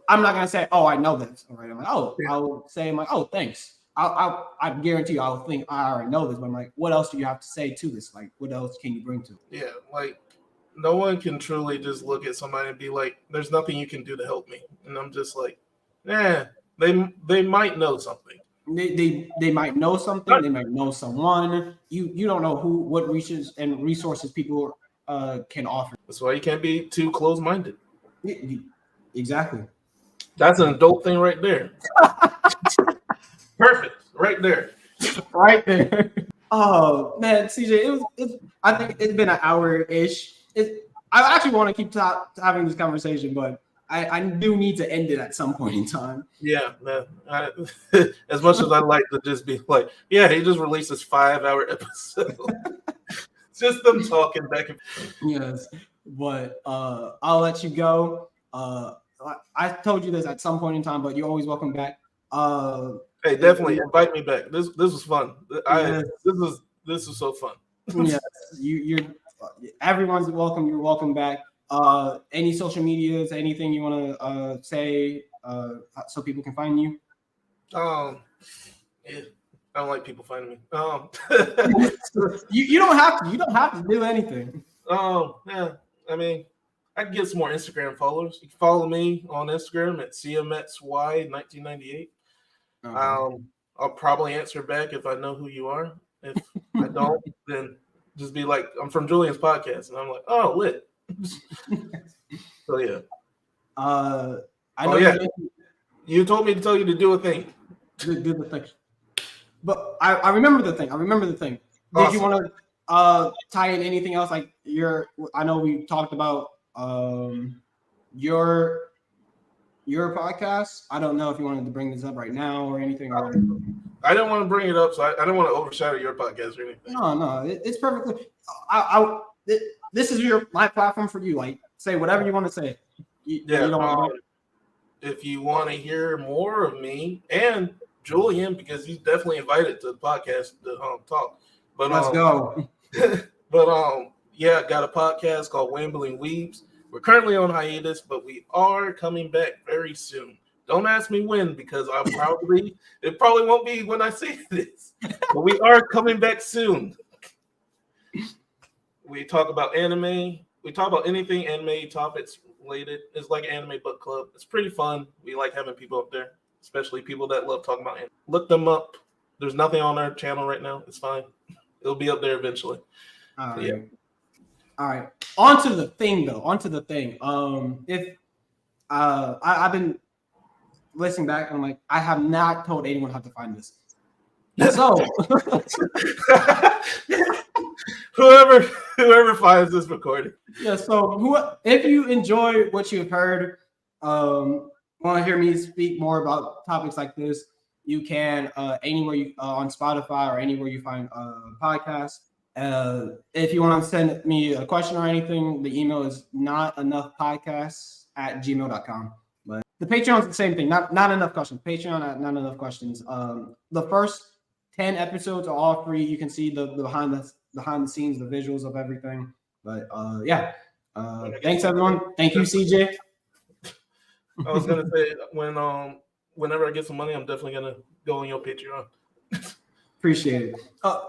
A: I'm not gonna say, "Oh, I know this." All right, I'm like, "Oh," I'll say, "I'm like, oh, thanks." I guarantee you, I'll think I already know this, but I'm like, "What else do you have to say to this? Like, what else can you bring to it?"
B: Yeah, like no one can truly just look at somebody and be like, "There's nothing you can do to help me," and I'm just like, they might know something.
A: They might know something. They might know someone. You don't know what resources people can offer.
B: That's why you can't be too close-minded.
A: Exactly.
B: That's an adult thing right there. Perfect. Right there.
A: Right there. Oh man, CJ, I think it's been an hour-ish. I actually want to keep having this conversation, but I do need to end it at some point in time.
B: Yeah, man. As much as I like to just be like, yeah, he just released this 5-hour episode. Just them talking back and forth.
A: Yes, but I'll let you go. I told you this at some point in time, but you're always welcome back.
B: Hey, definitely invite me back. This was fun. This was so fun.
A: Yes, you're everyone's welcome. You're welcome back. Any social medias, anything you want to say so people can find you?
B: Yeah, I don't like people finding me.
A: You don't have to. You don't have to do anything.
B: Yeah. I mean, I can get some more Instagram followers. You can follow me on Instagram at CMXY1998.
A: Okay.
B: I'll probably answer back if I know who you are. If I don't, then just be like, I'm from Julian's podcast, and I'm like, oh, lit. So yeah.
A: I
B: Oh
A: know
B: yeah.
A: you
B: You told me to tell you to do a thing.
A: did the thing, but I remember the thing. I remember the thing. Did you
B: Awesome.
A: want to tie in anything else? Like I know we talked about your podcast. I don't know if you wanted to bring this up right now or anything. Or
B: I didn't want to bring it up, so I don't want to overshadow your podcast or anything.
A: no, it's perfectly. This is my platform for you. Like, say whatever you want to say. You don't want to.
B: If you want to hear more of me and Julian, because he's definitely invited to the podcast to talk. But
A: Let's go.
B: But yeah, got a podcast called Wambling Weebs. We're currently on hiatus, but we are coming back very soon. Don't ask me when, because it probably won't be when I say this. But we are coming back soon. We talk about anime. We talk about anything anime topics related. It's like an anime book club. It's pretty fun. We like having people up there, especially people that love talking about anime. Look them up. There's nothing on our channel right now. It's fine. It'll be up there eventually.
A: All right.
B: Yeah.
A: All right. On to the thing, though. If I've been listening back, and I'm like, I have not told anyone how to find this. So
B: whoever finds this recording.
A: yeah. So if you enjoy what you've heard, want to hear me speak more about topics like this, you can anywhere you on Spotify or anywhere you find podcasts. If you want to send me a question or anything, the email is notenoughpodcasts@gmail.com. But the Patreon is the same thing. Not enough questions. Patreon, not enough questions. The first 10 episodes are all free. You can see the behind the scenes, the visuals of everything. But yeah. Thanks everyone. Thank you, CJ.
B: I was gonna say whenever I get some money, I'm definitely gonna go on your Patreon.
A: Appreciate it.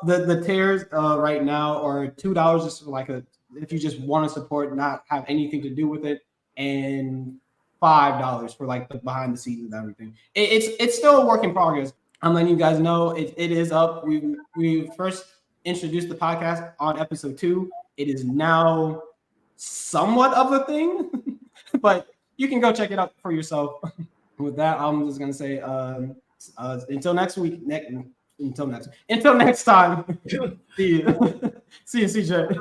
A: The tiers right now are $2 just for if you just want to support, not have anything to do with it, and $5 for like the behind the scenes and everything. It's still a work in progress. I'm letting you guys know it is up. We first introduced the podcast on episode 2. It is now somewhat of a thing, but you can go check it out for yourself. With that, I'm just gonna say until next week. Until next time. See you, CJ.